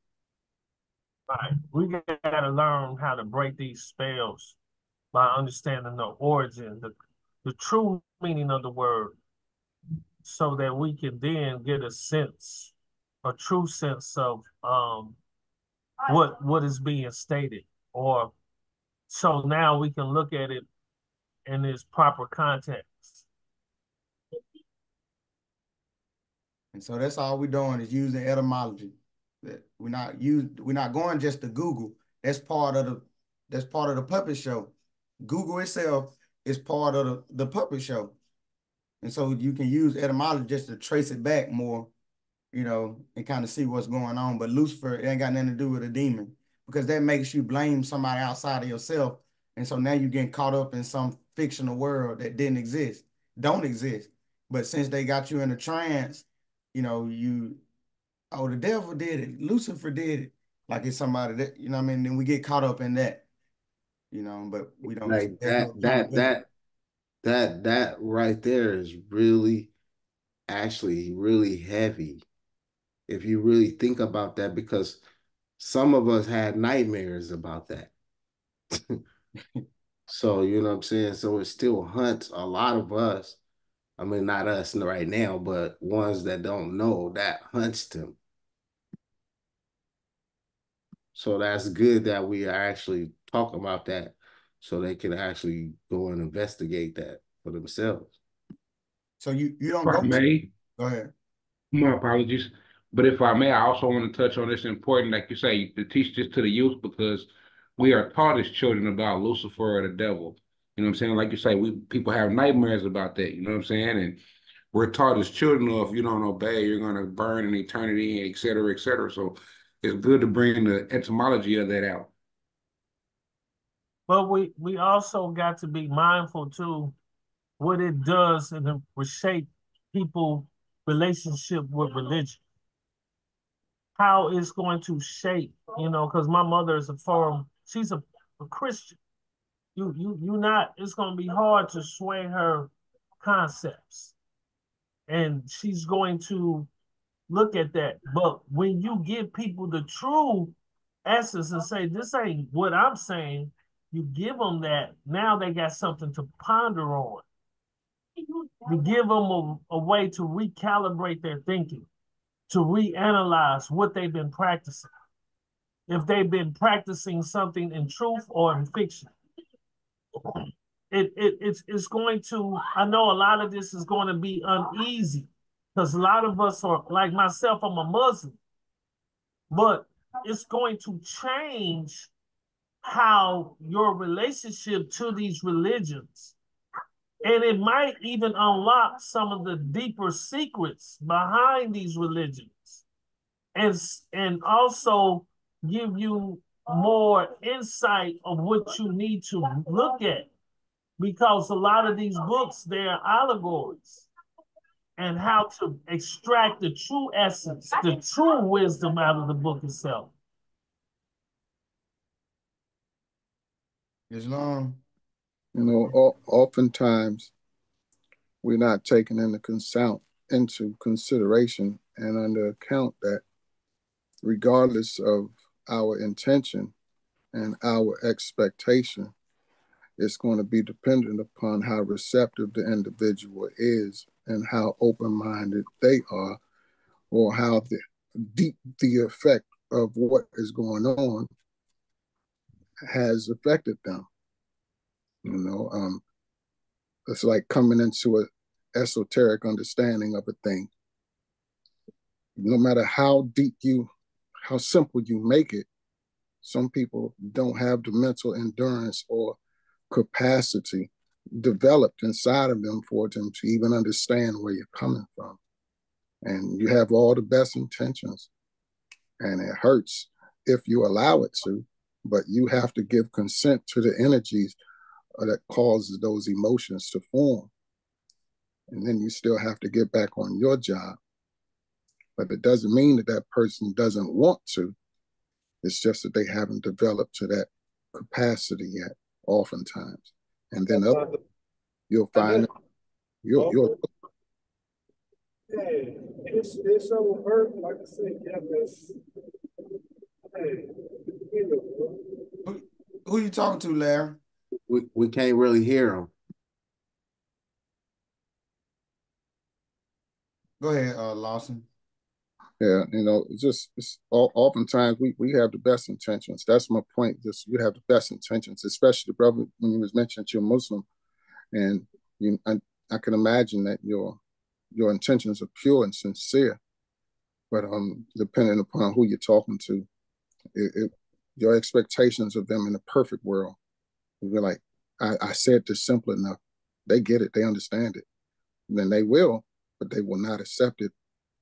Right. We gotta learn how to break these spells by understanding the origin, the true meaning of the word, so that we can then get a true sense of what is being stated. Or so now we can look at it in its proper context. And so that's all we're doing is using etymology. That we're not going just to Google. That's part of the puppet show. Google itself is part of the puppet show. And so you can use etymology just to trace it back more, and kind of see what's going on. But Lucifer, it ain't got nothing to do with a demon, because that makes you blame somebody outside of yourself. And so now you're getting caught up in some fictional world that don't exist. But since they got you in a trance, the devil did it, Lucifer did it, like it's somebody that, what I mean? Then we get caught up in that, but we don't, Like there's no accountability. that right there is actually really heavy if you really think about that, because some of us had nightmares about that. So, you know what I'm saying? So it still hunts a lot of us. I mean, not us right now, but ones that don't know, that hunts them. So that's good that we are actually talking about that so they can actually go and investigate that for themselves. So you don't If I go. may, Go ahead. my apologies. But if I may, I also want to touch on this important, like you say, to teach this to the youth because we are taught as children about Lucifer or the devil. You know what I'm saying? Like you say, we people have nightmares about that. You know what I'm saying? And we're taught as children, if you don't obey, you're going to burn in eternity, et cetera, et cetera. So it's good to bring the etymology of that out. But we also got to be mindful too what it does and it will shape people' relationship with religion. How it's going to shape, because my mother is she's a Christian. You not, it's gonna be hard to sway her concepts. And she's going to look at that. But when you give people the true essence and say, this ain't what I'm saying, you give them that, now they got something to ponder on. You give them a way to recalibrate their thinking, to reanalyze what they've been practicing. If they've been practicing something in truth or in fiction. It's going to, I know a lot of this is going to be uneasy because a lot of us are, like myself, I'm a Muslim, but it's going to change how your relationship to these religions. And it might even unlock some of the deeper secrets behind these religions and also give you more insight of what you need to look at. Because a lot of these books, they're allegories and how to extract the true essence, the true wisdom out of the book itself. Islam. Oftentimes we're not taking into consideration and under account that regardless of our intention and our expectation, it's going to be dependent upon how receptive the individual is and how open-minded they are, or how deep the effect of what is going on has affected them. It's like coming into an esoteric understanding of a thing. No matter how simple you make it, some people don't have the mental endurance or capacity developed inside of them for them to even understand where you're coming from. And you have all the best intentions, and it hurts if you allow it to, but you have to give consent to the energies that causes those emotions to form. And then you still have to get back on your job. But it doesn't mean that that person doesn't want to. It's just that they haven't developed to that capacity yet, oftentimes. And then you'll find that you'll Hey, it's so hurt, like I said, yeah, this. Hey, who you talking to, Larry? We can't really hear him. Go ahead, Lawson. Yeah, oftentimes we have the best intentions. That's my point. Just you have the best intentions, especially brother when you was mentioning that you're Muslim, and I can imagine that your intentions are pure and sincere. But depending upon who you're talking to, your expectations of them in a perfect world, you're like, I said this simple enough. They get it. They understand it. And then they will, but they will not accept it.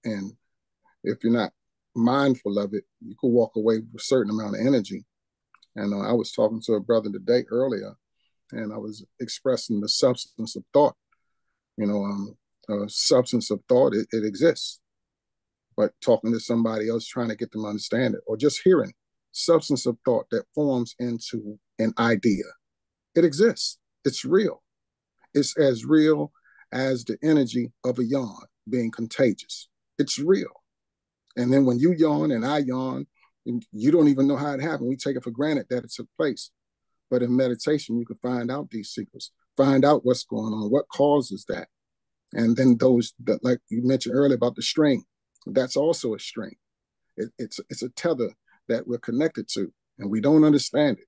And if you're not mindful of it, you could walk away with a certain amount of energy. And I was talking to a brother today earlier, and I was expressing the substance of thought. Substance of thought, it exists. But talking to somebody else, trying to get them to understand it, or just hearing substance of thought that forms into an idea, it exists. It's real. It's as real as the energy of a yawn being contagious. It's real. And then when you yawn and I yawn, and you don't even know how it happened. We take it for granted that it took place. But in meditation, you can find out these secrets, find out what's going on, what causes that. And then those that, like you mentioned earlier about the string, that's also a string. It's a tether that we're connected to, and we don't understand it.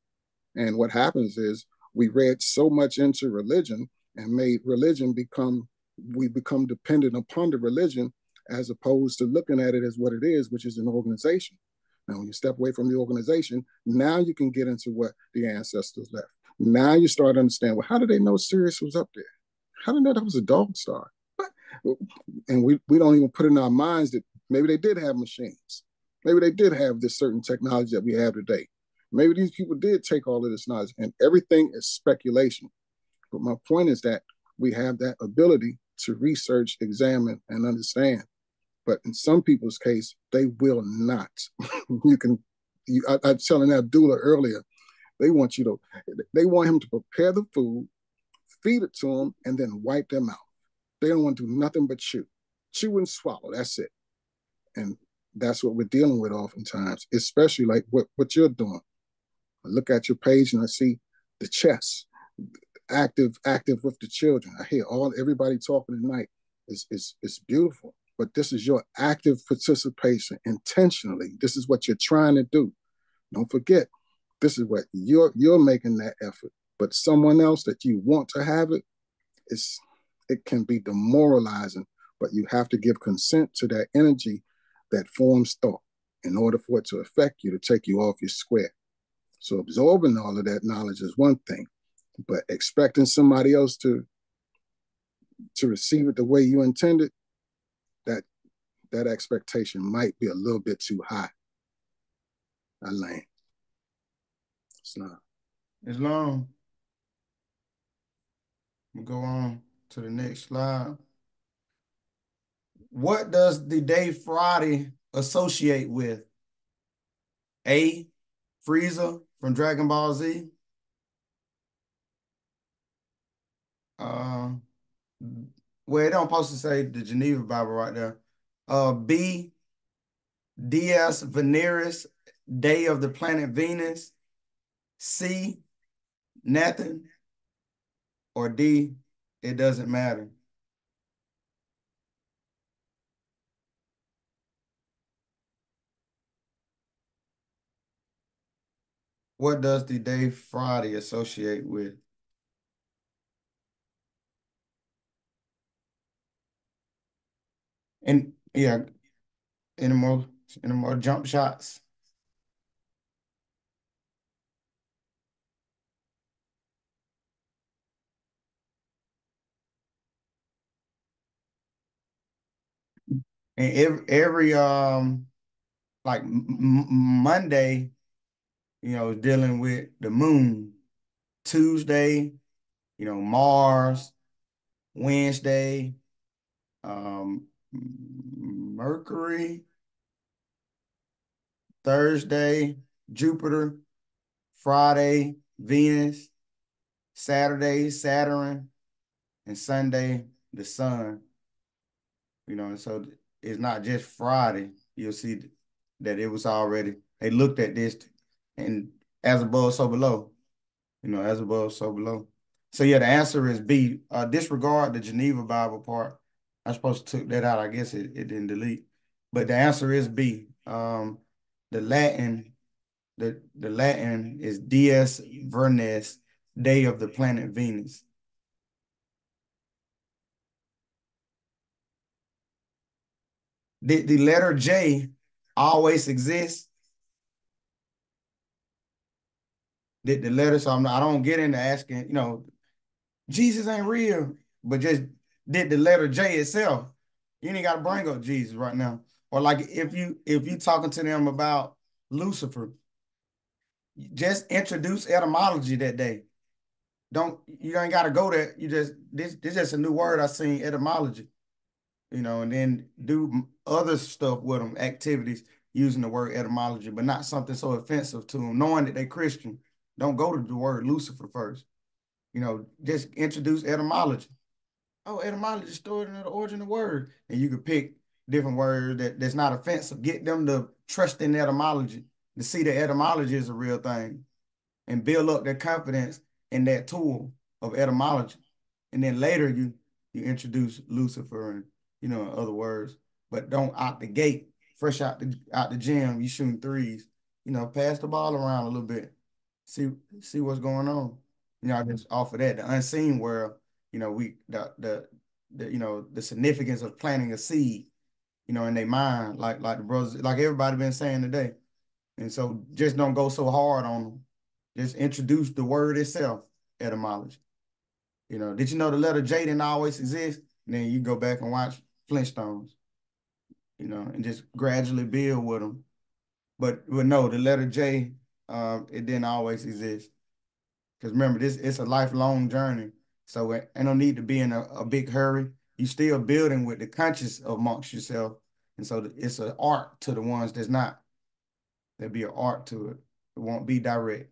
And what happens is we read so much into religion and made religion we become dependent upon the religion as opposed to looking at it as what it is, which is an organization. Now, when you step away from the organization, now you can get into what the ancestors left. Now you start to understand, well, how did they know Sirius was up there? How did they know that was a dog star? And we don't even put in our minds that maybe they did have machines. Maybe they did have this certain technology that we have today. Maybe these people did take all of this knowledge, and everything is speculation. But my point is that we have that ability to research, examine, and understand. But in some people's case, they will not. I was telling Abdullah earlier, they want him to prepare the food, feed it to them, and then wipe them out. They don't want to do nothing but chew. Chew and swallow, that's it. And that's what we're dealing with oftentimes, especially like what you're doing. I look at your page and I see the chess, active with the children. I hear everybody talking tonight. It's beautiful, but this is your active participation intentionally. This is what you're trying to do. Don't forget, this is what you're making that effort. But someone else that you want to have it can be demoralizing, but you have to give consent to that energy that forms thought in order for it to affect you, to take you off your square. So absorbing all of that knowledge is one thing, but expecting somebody else to receive it the way you intended, that expectation might be a little bit too high. I land. It's not. It's long. We'll go on to the next slide. What does the day Friday associate with? A, Frieza from Dragon Ball Z. Well, it don't supposed to say the Geneva Bible right there. B, Dies Veneris, Day of the Planet Venus. C, nothing. Or D, it doesn't matter. What does the day Friday associate with? And yeah, any more jump shots? And every like Monday, dealing with the moon. Tuesday, Mars. Wednesday, Mercury. Thursday, Jupiter. Friday, Venus. Saturday, Saturn. And Sunday, the sun. And so it's not just Friday. You'll see that it was already, they looked at this and as above, so below. As above, so below. So yeah, the answer is B. Disregard the Geneva Bible part. I supposed to took that out. I guess it didn't delete. But the answer is B. The Latin is Dies Vernes, Day of the Planet Venus. Did the letter J always exist? Did the letter, so I don't get into asking, Jesus ain't real, but just did the letter J itself. You ain't got to bring up Jesus right now. Or like if you talking to them about Lucifer, just introduce etymology that day. You ain't got to go there. This is just a new word I seen, etymology. And then do other stuff with them, activities using the word etymology, but not something so offensive to them, knowing that they Christian. Don't go to the word Lucifer first. Just introduce etymology. Oh, etymology stored in the origin of word. And you could pick different words that's not offensive. Get them to trust in etymology, to see that etymology is a real thing. and build up their confidence in that tool of etymology. And then later you introduce Lucifer and, in other words, but don't out the gate, fresh out the gym, you shooting threes, pass the ball around a little bit, see what's going on. Just off of that, the unseen world, the significance of planting a seed, in their mind, like the brothers, like everybody been saying today. And so just don't go so hard on them. Just introduce the word itself, etymology. Did you know the letter J didn't always exist? And then you go back and watch Flintstones, and just gradually build with them. But no, the letter J, it didn't always exist. Because remember, it's a lifelong journey. So ain't no need to be in a big hurry. You still building with the conscious amongst yourself. And so it's an art to the ones that's not. There'll be an art to it. It won't be direct.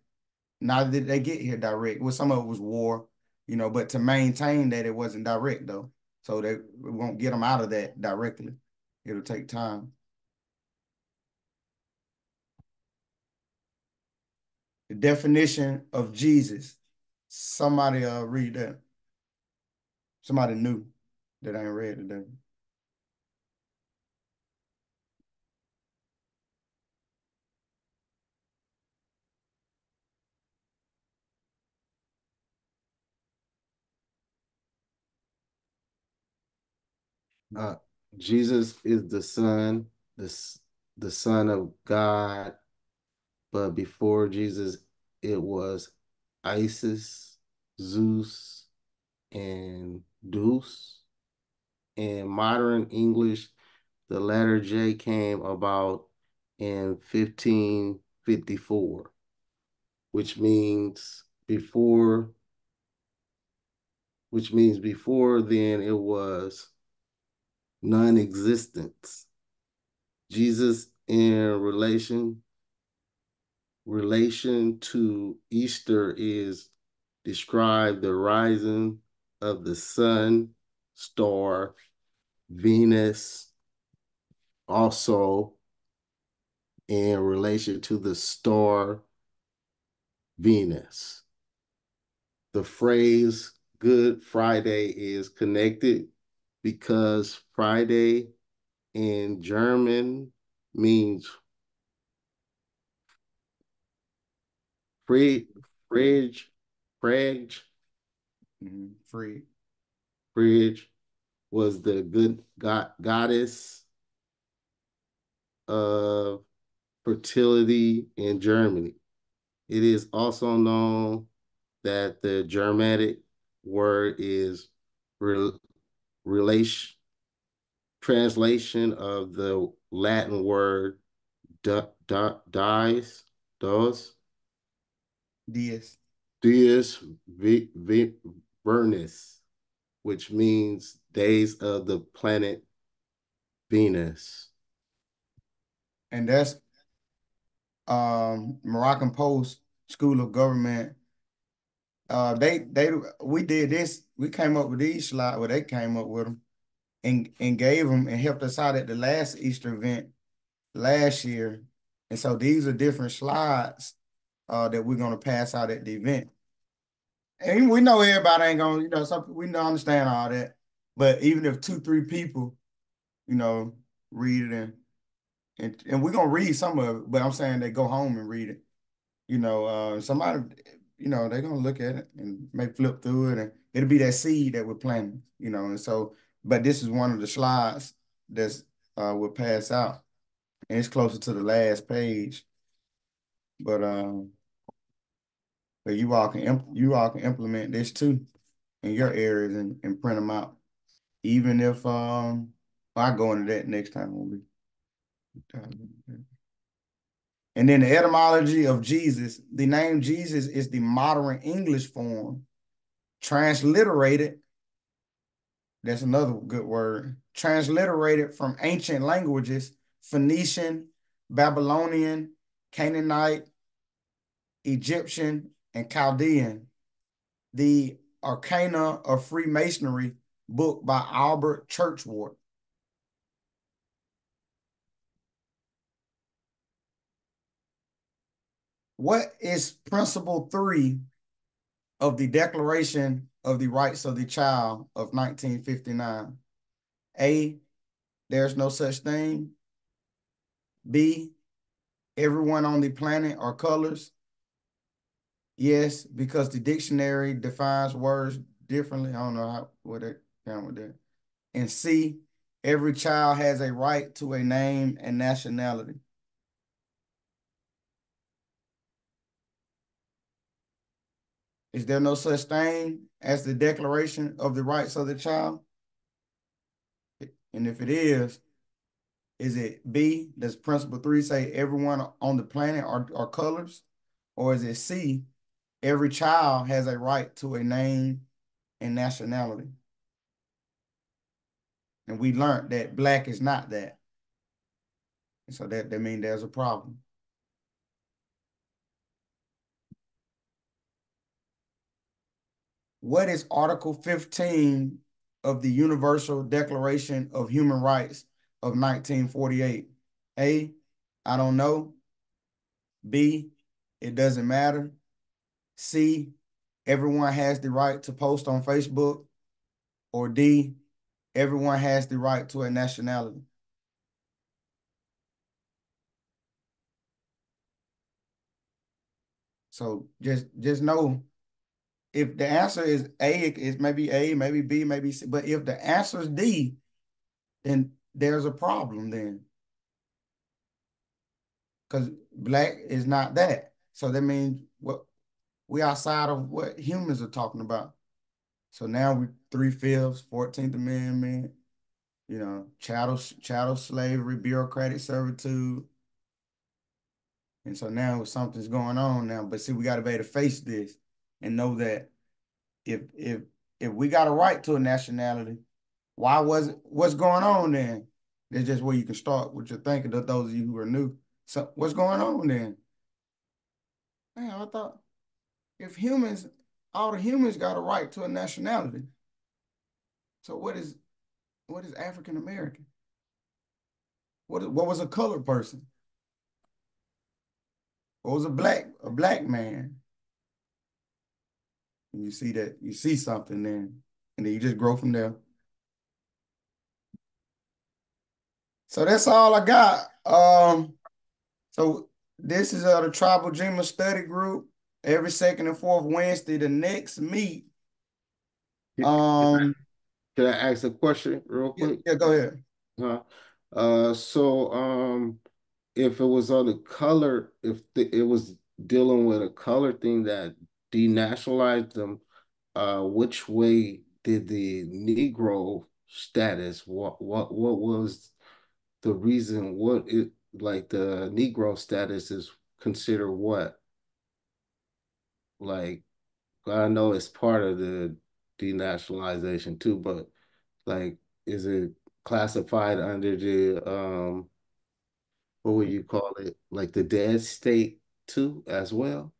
Neither did they get here direct. Well, some of it was war, but to maintain that it wasn't direct though. So they won't get them out of that directly. It'll take time. The definition of Jesus. Somebody read that. Somebody new that I ain't read today. Jesus is the Son, the Son of God. But before Jesus, it was Isis, Zeus, and Deus. In modern English, the letter J came about in 1554, which means before then it was non-existence. Jesus in relation to Easter is describe the rising of the sun, star, Venus, also in relation to the star Venus. The phrase Good Friday is connected because Friday in German means fridge. Fridge was the good goddess of fertility in Germany. It is also known that the Germanic word is translation of the Latin word dies, Vernus, which means days of the planet Venus. And that's Moroccan Post School of Government. We did this. We came up with these slides. Well, they came up with them and gave them and helped us out at the last Easter event last year. And so these are different slides that we're gonna pass out at the event. And we know everybody ain't gonna, we don't understand all that. But even if 2-3 people, read it and we're gonna read some of it, but I'm saying they go home and read it. Somebody, they're gonna look at it and maybe flip through it, and it'll be that seed that we're planting, and so, but this is one of the slides that's we'll pass out, and it's closer to the last page. But you all can implement this too in your areas and print them out. Even if I go into that next time when we. And then the etymology of Jesus, the name Jesus is the modern English form, transliterated. That's another good word. Transliterated from ancient languages, Phoenician, Babylonian, Canaanite, Egyptian, and Chaldean. The Arcana of Freemasonry book by Albert Churchward. What is principle 3 of the Declaration of the Rights of the Child of 1959? A, there's no such thing. B, everyone on the planet are colors. Yes, because the dictionary defines words differently. I don't know what it down with that. And C, every child has a right to a name and nationality. Is there no such thing as the Declaration of the Rights of the Child? And if it is it B, does principle 3 say everyone on the planet are colors? Or is it C, every child has a right to a name and nationality? And we learned that black is not that. And so that means there's a problem. What is Article 15 of the Universal Declaration of Human Rights of 1948? A, I don't know. B, it doesn't matter. C, everyone has the right to post on Facebook. Or D, everyone has the right to a nationality. So just know, if the answer is A, it's maybe A, maybe B, maybe C. But if the answer is D, then there's a problem then. Because black is not that. So that means we outside of what humans are talking about. So now we 3/5, 14th Amendment, chattel slavery, bureaucratic servitude. And so now something's going on now. But see, we got to be able to face this and know that if we got a right to a nationality, what's going on then? That's just where you can start with your thinking, those of you who are new. So what's going on then? Man, I thought if all the humans got a right to a nationality. So what is African American? What was a colored person? What was a black man? And you see something then, and then you just grow from there. So that's all I got. So this is the Tribal Ujima Study Group. Every second and fourth Wednesday. The next meet. Can I ask a question real quick? Yeah, go ahead. So if it was on the color, it was dealing with a color thing that denationalized them, which way did the Negro status? What was the reason? What it like the Negro status is considered what? Like I know it's part of the denationalization too, but like is it classified under the what would you call it? Like the dead state too as well?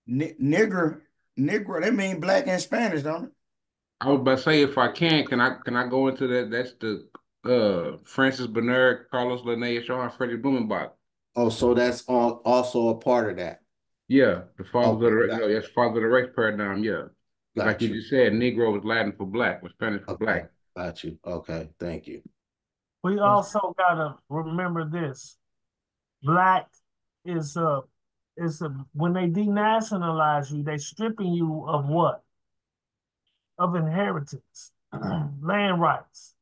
Negro, they mean black and Spanish, don't it? I was about to say, if I can I go into that? That's the Francis Bernard, Carlos Linnaeus, Johann Friedrich Blumenbach. Oh, so that's also a part of that. Yeah, the fathers Okay, of the yes, father of the race paradigm. Yeah, like you you. just said, Negro was Latin for black, was Spanish for Okay, black. got you. Okay, thank you. We also gotta remember this: black is when they denationalize you, they stripping you of what? Of inheritance, land rights.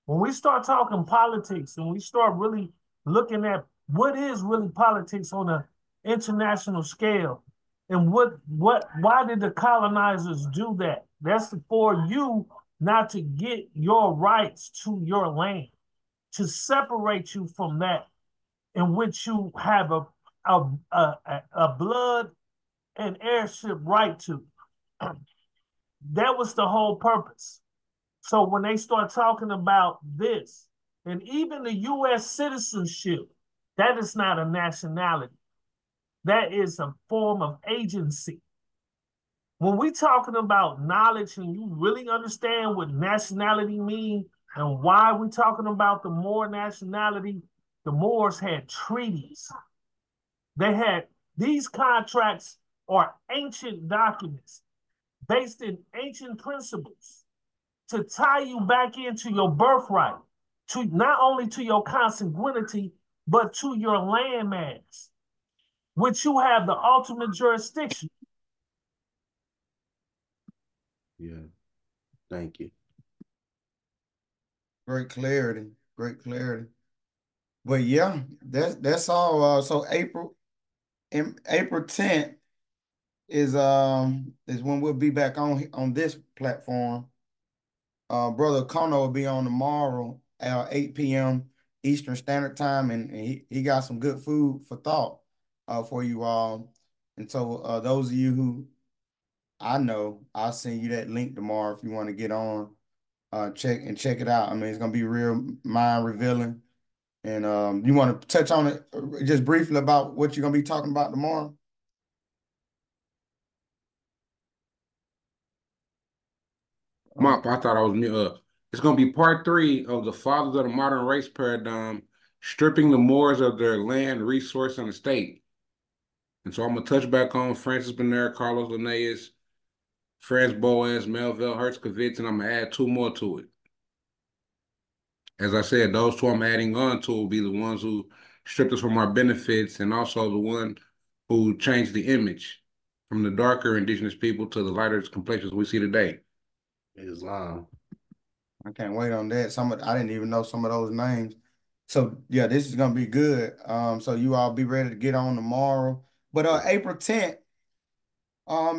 When we start talking politics and we start really looking at what is really politics on an international scale, and why did the colonizers do that? That's for you not to get your rights to your land, to separate you from that in which you have a blood and heirship right to. That was the whole purpose. So when they start talking about this, and even the U.S. citizenship, that is not a nationality. That is a form of agency. When we talking about knowledge and you really understand what nationality means and why we talking about the Moor nationality, the Moors had treaties. They had These contracts are ancient documents based in ancient principles to tie you back into your birthright, to not only to your consanguinity, but to your landmass, which you have the ultimate jurisdiction. Yeah. Thank you. Great clarity. Great clarity. But yeah, that's all. So April 10th is when we'll be back on this platform. Brother Kono will be on tomorrow at 8 p.m. Eastern Standard Time, and he got some good food for thought for you all. And so those of you who I know, I'll send you that link tomorrow if you want to get on. Check it out. I mean, it's gonna be real mind revealing. And you want to touch on it just briefly about what you're gonna be talking about tomorrow? Mop, I thought I was mute. It's gonna be part 3 of the fathers of the modern race paradigm, stripping the Moors of their land, resource, and estate. And so I'm gonna touch back on Francis Bernard, Carlos Linnaeus, Franz Boas, Melville Herskovitz, and I'm gonna add 2 more to it. As I said, those 2 I'm adding on to will be the ones who stripped us from our benefits, and also the one who changed the image from the darker indigenous people to the lighter complexions we see today. Islam. I can't wait on that. I didn't even know some of those names. So yeah, this is gonna be good. So you all be ready to get on tomorrow. But April 10th,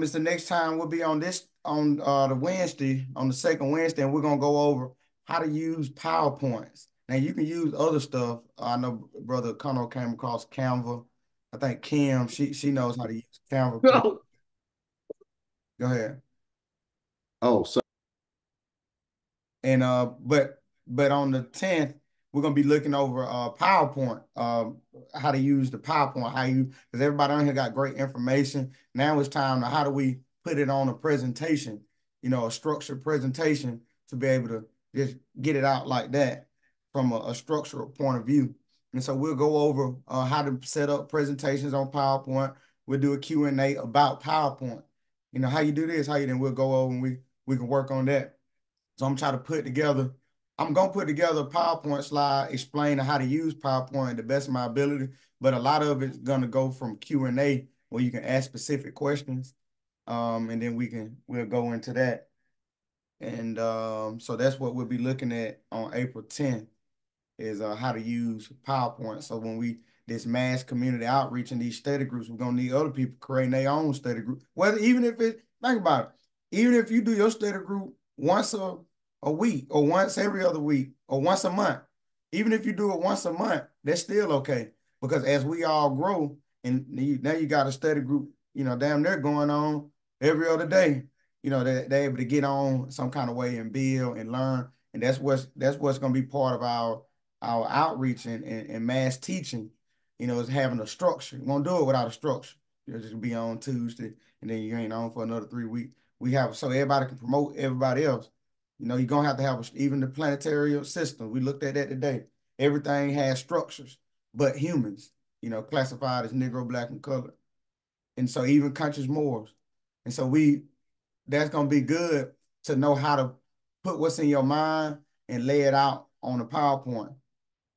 is the next time we'll be on the Wednesday, on the second Wednesday, and we're gonna go over how to use PowerPoints. Now you can use other stuff. I know Brother Connell came across Canva. I think Kim, she knows how to use Canva. Go ahead. Oh, so And but on the 10th, we're gonna be looking over PowerPoint, how to use the PowerPoint, because everybody on here got great information. Now it's time to how do we put it on a presentation, a structured presentation to be able to just get it out like that from a structural point of view. And so we'll go over how to set up presentations on PowerPoint. We'll do a Q&A about PowerPoint. How you do this, we'll go over and we can work on that. So I'm going to put together a PowerPoint slide explaining how to use PowerPoint to the best of my ability, but a lot of it's going to go from Q&A where you can ask specific questions, and then we'll go into that. And so that's what we'll be looking at on April 10th is how to use PowerPoint. So when this mass community outreach in these study groups, we're going to need other people creating their own study group. Think about it, even if you do your study group once a week or once every other week or once a month, even if you do it once a month, that's still okay. Because as we all grow, and now you got a study group, damn near going on every other day, they're able to get on some kind of way and build and learn. And that's what's going to be part of our outreach and mass teaching, is having a structure. We won't do it without a structure. Just be on Tuesday and then you ain't on for another 3 weeks. So everybody can promote everybody else. You're going to have even the planetary system. We looked at that today. Everything has structures, but humans, classified as Negro, Black, and colored. And so even conscious Moors. And so that's going to be good to know how to put what's in your mind and lay it out on a PowerPoint.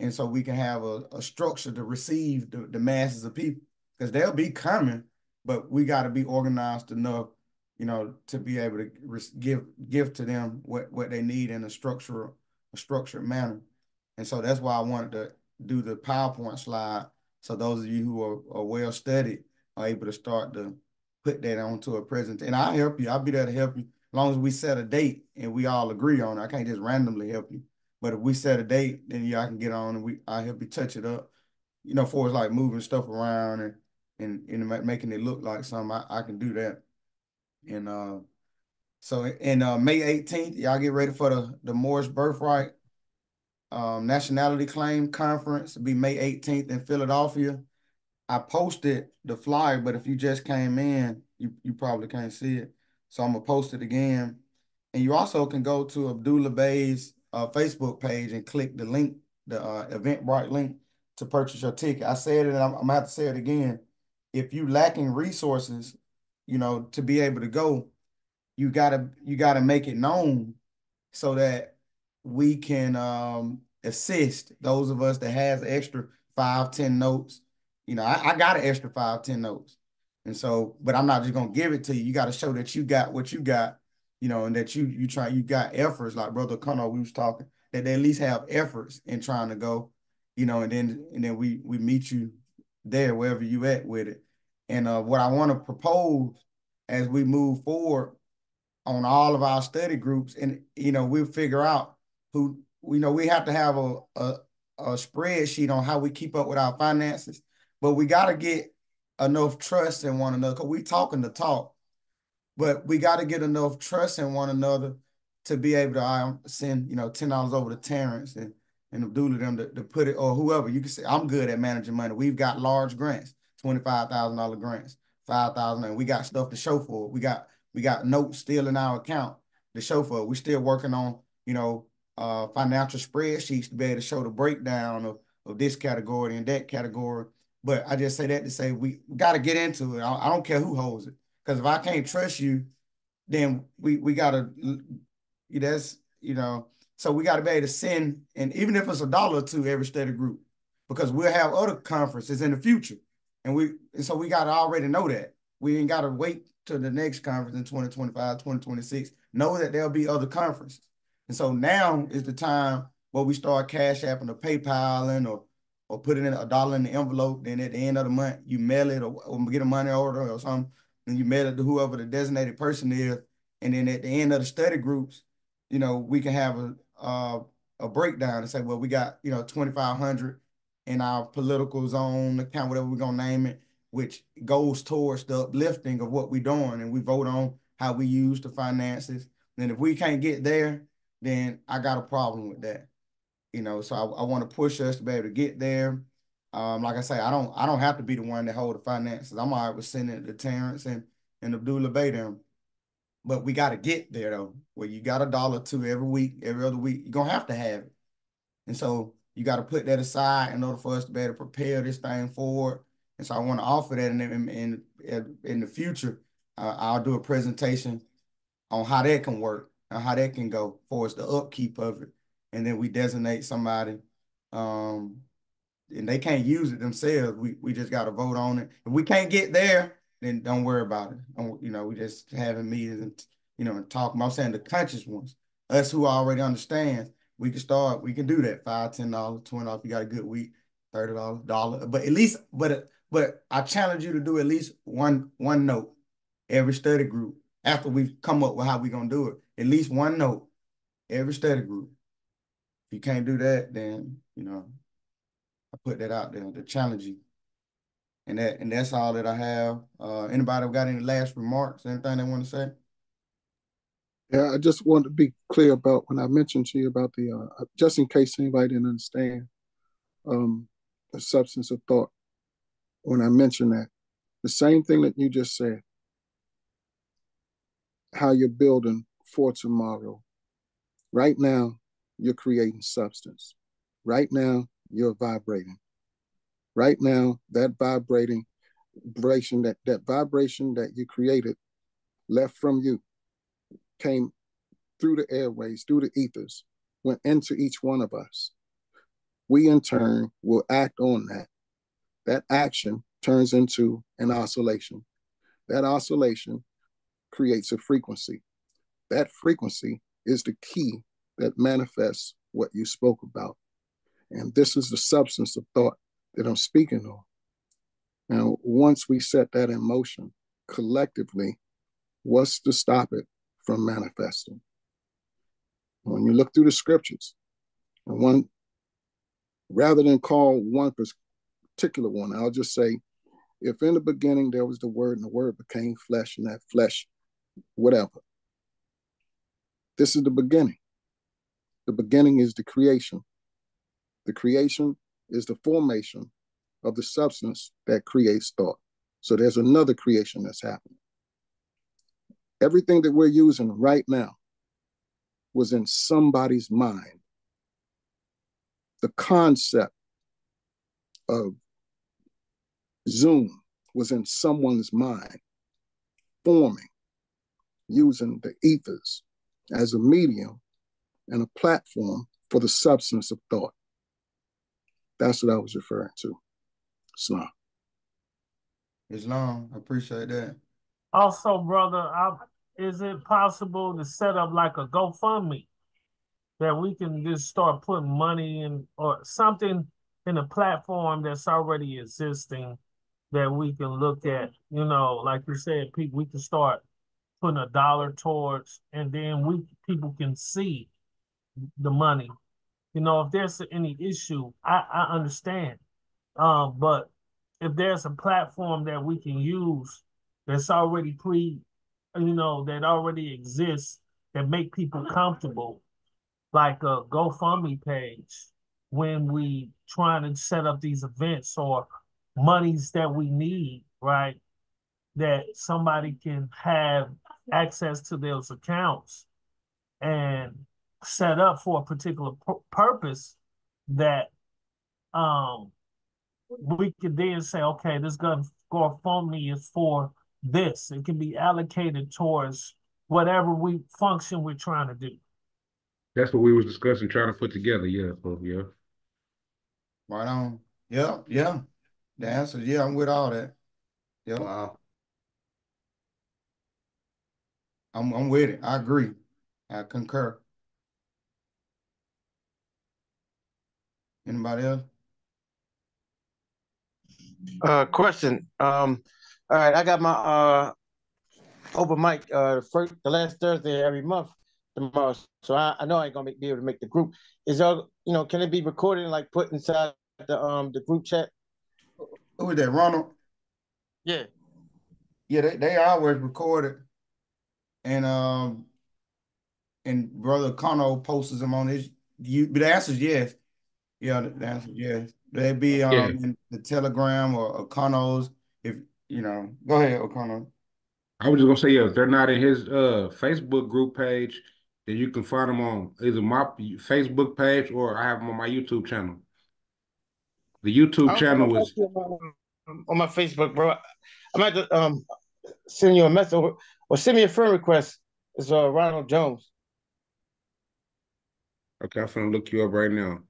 And so we can have a structure to receive the masses of people, because they'll be coming, but we got to be organized enough, to be able to give to them what they need in a structured manner. And so that's why I wanted to do the PowerPoint slide. So those of you who are well studied are able to start to put that onto a presentation. And I'll help you. I'll be there to help you as long as we set a date and we all agree on it. I can't just randomly help you. But if we set a date, then I can get on and I'll help you touch it up. For it's like moving stuff around and making it look like something, I can do that. And so in May 18th, y'all get ready for the Moorish Birthright Nationality Claim Conference. It'll be May 18th in Philadelphia. I posted the flyer, but if you just came in, you probably can't see it. So I'm gonna post it again. And you also can go to Abdullah Bey's Facebook page and click the link, the Eventbrite link, to purchase your ticket. I said it, and I'm gonna have to say it again. if you lacking resources, to be able to go, you gotta make it known so that we can assist those of us that has extra 5, 10 notes. I got an extra 5, 10 notes. And so, but I'm not just gonna give it to you. You got to show that you got what you got, and that you got efforts, like Brother Connor, we was talking, that they at least have efforts in trying to go, and then we meet you there wherever you at with it. And what I want to propose as we move forward on all of our study groups, and we'll figure out who we have to have a spreadsheet on how we keep up with our finances, but we got to get enough trust in one another, because we talking the talk, but we got to get enough trust in one another to be able to send $10 over to Terrence and Abdullah them to put it, or whoever. You can say, I'm good at managing money. We've got large grants, $25,000 grants, 5,000, and we got stuff to show for it. We got notes still in our account to show for it. We're still working on financial spreadsheets to be able to show the breakdown of this category and that category. But I just say that to say we got to get into it. I don't care who holds it, because if I can't trust you, then we got to, so we got to be able to send, and even if it's $1 or $2 every study group, because we'll have other conferences in the future. And so we got to already know that. We ain't got to wait till the next conference in 2025, 2026. Know that there'll be other conferences. And so now is the time where we start Cash Apping or PayPaling or putting in $1 in the envelope. Then at the end of the month, you mail it or get a money order or something, and you mail it to whoever the designated person is. And then at the end of the study groups, we can have a breakdown and say, well, we got, 2,500 in our political zone account, whatever we're going to name it, which goes towards the uplifting of what we're doing. And we vote on how we use the finances. And if we can't get there, then I got a problem with that. So I want to push us to be able to get there. Like I say, I don't have to be the one that hold the finances. I'm all right with sending it to Terrence and Abdullah Bay them. But we got to get there, though, where you got $1 or $2 every week, every other week. You're going to have it. And so you got to put that aside in order for us to be able to prepare this thing forward. And so I want to offer that in the future. I'll do a presentation on how that can work and how that can go for us, the upkeep of it. And then we designate somebody, and they can't use it themselves. We just got to vote on it. If we can't get there, then don't worry about it. We just having meetings and talking. I'm saying the conscious ones, us who already understand, we can do that. $5, $10, $20 if you got a good week, $30, $1. But at least, but I challenge you to do at least one note every study group after we've come up with how we're gonna do it. At least one note every study group. If you can't do that, then I put that out there to challenge you. And that's all that I have. Anybody got any last remarks? Anything they want to say? Yeah, I just want to be clear about when I mentioned to you about the, just in case anybody didn't understand, the substance of thought. When I mentioned that, the same thing that you just said, how you're building for tomorrow. Right now, you're creating substance. Right now, you're vibrating. Right now, that vibration that you created left from you came through the airways, through the ethers, went into each one of us. We, in turn, will act on that. That action turns into an oscillation. That oscillation creates a frequency. That frequency is the key that manifests what you spoke about. And this is the substance of thought that I'm speaking on. Now, once we set that in motion collectively, what's to stop it from manifesting? When you look through the scriptures, and rather than call one particular one, I'll just say, if in the beginning there was the Word, and the Word became flesh, and that flesh, whatever. This is the beginning. The beginning is the creation. The creation is the formation of the substance that creates thought. So there's another creation that's happening. Everything that we're using right now was in somebody's mind. The concept of Zoom was in someone's mind, forming, using the ethers as a medium and a platform for the substance of thought. That's what I was referring to. Islam. Islam, I appreciate that. Also, brother, is it possible to set up like a GoFundMe that we can just start putting money in or something in a platform that's already existing that we can look at, you know, like you said, people, we can start putting $1 towards, and then people can see the money. You know, if there's any issue, I understand. But if there's a platform that we can use that's already that already exists that make people comfortable, like a GoFundMe page, when we trying to set up these events or monies that we need, right? That somebody can have access to those accounts and set up for a particular purpose that we could then say, okay, this GoFundMe is for this. It can be allocated towards whatever function we're trying to do. That's what we was discussing, trying to put together. Yeah, so yeah. Right on. Yeah, yeah. The answer is yeah, I'm with all that. Yeah. Wow. I'm with it. I agree. I concur. Anybody else? Question. All right, I got my open mic the last Thursday every month tomorrow. So I know I ain't gonna be able to make the group. Is can it be recorded and like put inside the group chat? Who is that, Ronald? Yeah. Yeah, they always recorded. And Brother Connor posts them on his but the answer is yes. Yeah, the answer is yes. They'd be in the Telegram or O'Connell's. If go ahead, O'Connell. I was just gonna say, yeah, if they're not in his Facebook group page, then you can find them on either my Facebook page or I have them on my YouTube channel. The YouTube channel was on my Facebook, bro. I'm at to send you a message or send me a friend request. It's Ronald Jones. Okay, I'm gonna look you up right now.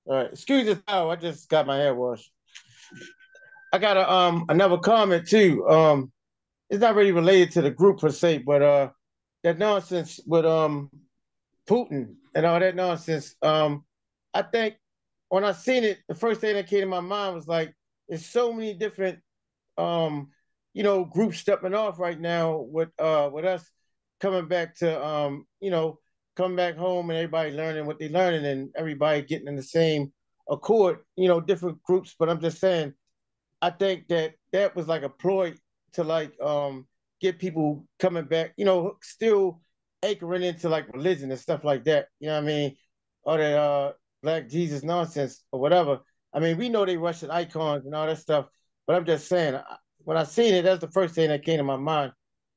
All right, excuse the towel. I just got my hair washed. I got another comment too. It's not really related to the group per se, but that nonsense with Putin and all that nonsense. I think when I seen it, the first thing that came to my mind was like, there's so many different groups stepping off right now with us coming back to coming back home and everybody learning what they're learning and everybody getting in the same accord, different groups. But I'm just saying, I think that was like a ploy to like get people coming back, still anchoring into like religion and stuff like that. You know what I mean? Or that Black Jesus nonsense or whatever. I mean, we know they Russian icons and all that stuff, but I'm just saying, when I seen it, that's the first thing that came to my mind.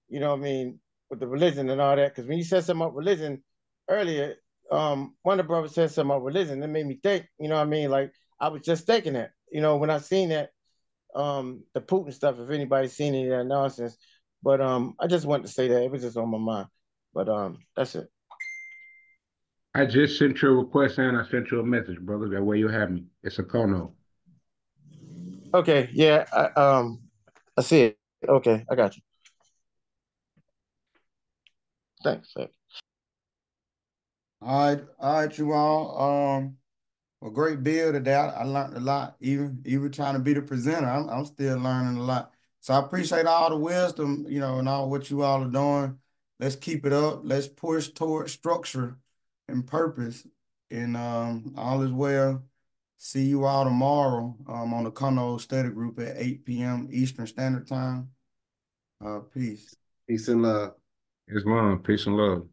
You know what I mean? With the religion and all that. Because when you said something about religion earlier, one of the brothers said something about religion. That made me think, you know what I mean? Like, I was just thinking that, when I seen that, the Putin stuff, if anybody's seen any of that nonsense. But I just wanted to say that. It was just on my mind. But that's it. I just sent you a request and I sent you a message, brother. That way you have me. It's a Kono. Okay, yeah, I see it. Okay, I got you. Thanks. All right, you all. A great bill today. I learned a lot. Even trying to be the presenter, I'm still learning a lot. So I appreciate all the wisdom, and all what you all are doing. Let's keep it up. Let's push towards structure and purpose. And all is well. See you all tomorrow on the Kono Study Group at 8 p.m. Eastern Standard Time. Peace. Peace and love. Islam. Peace and love.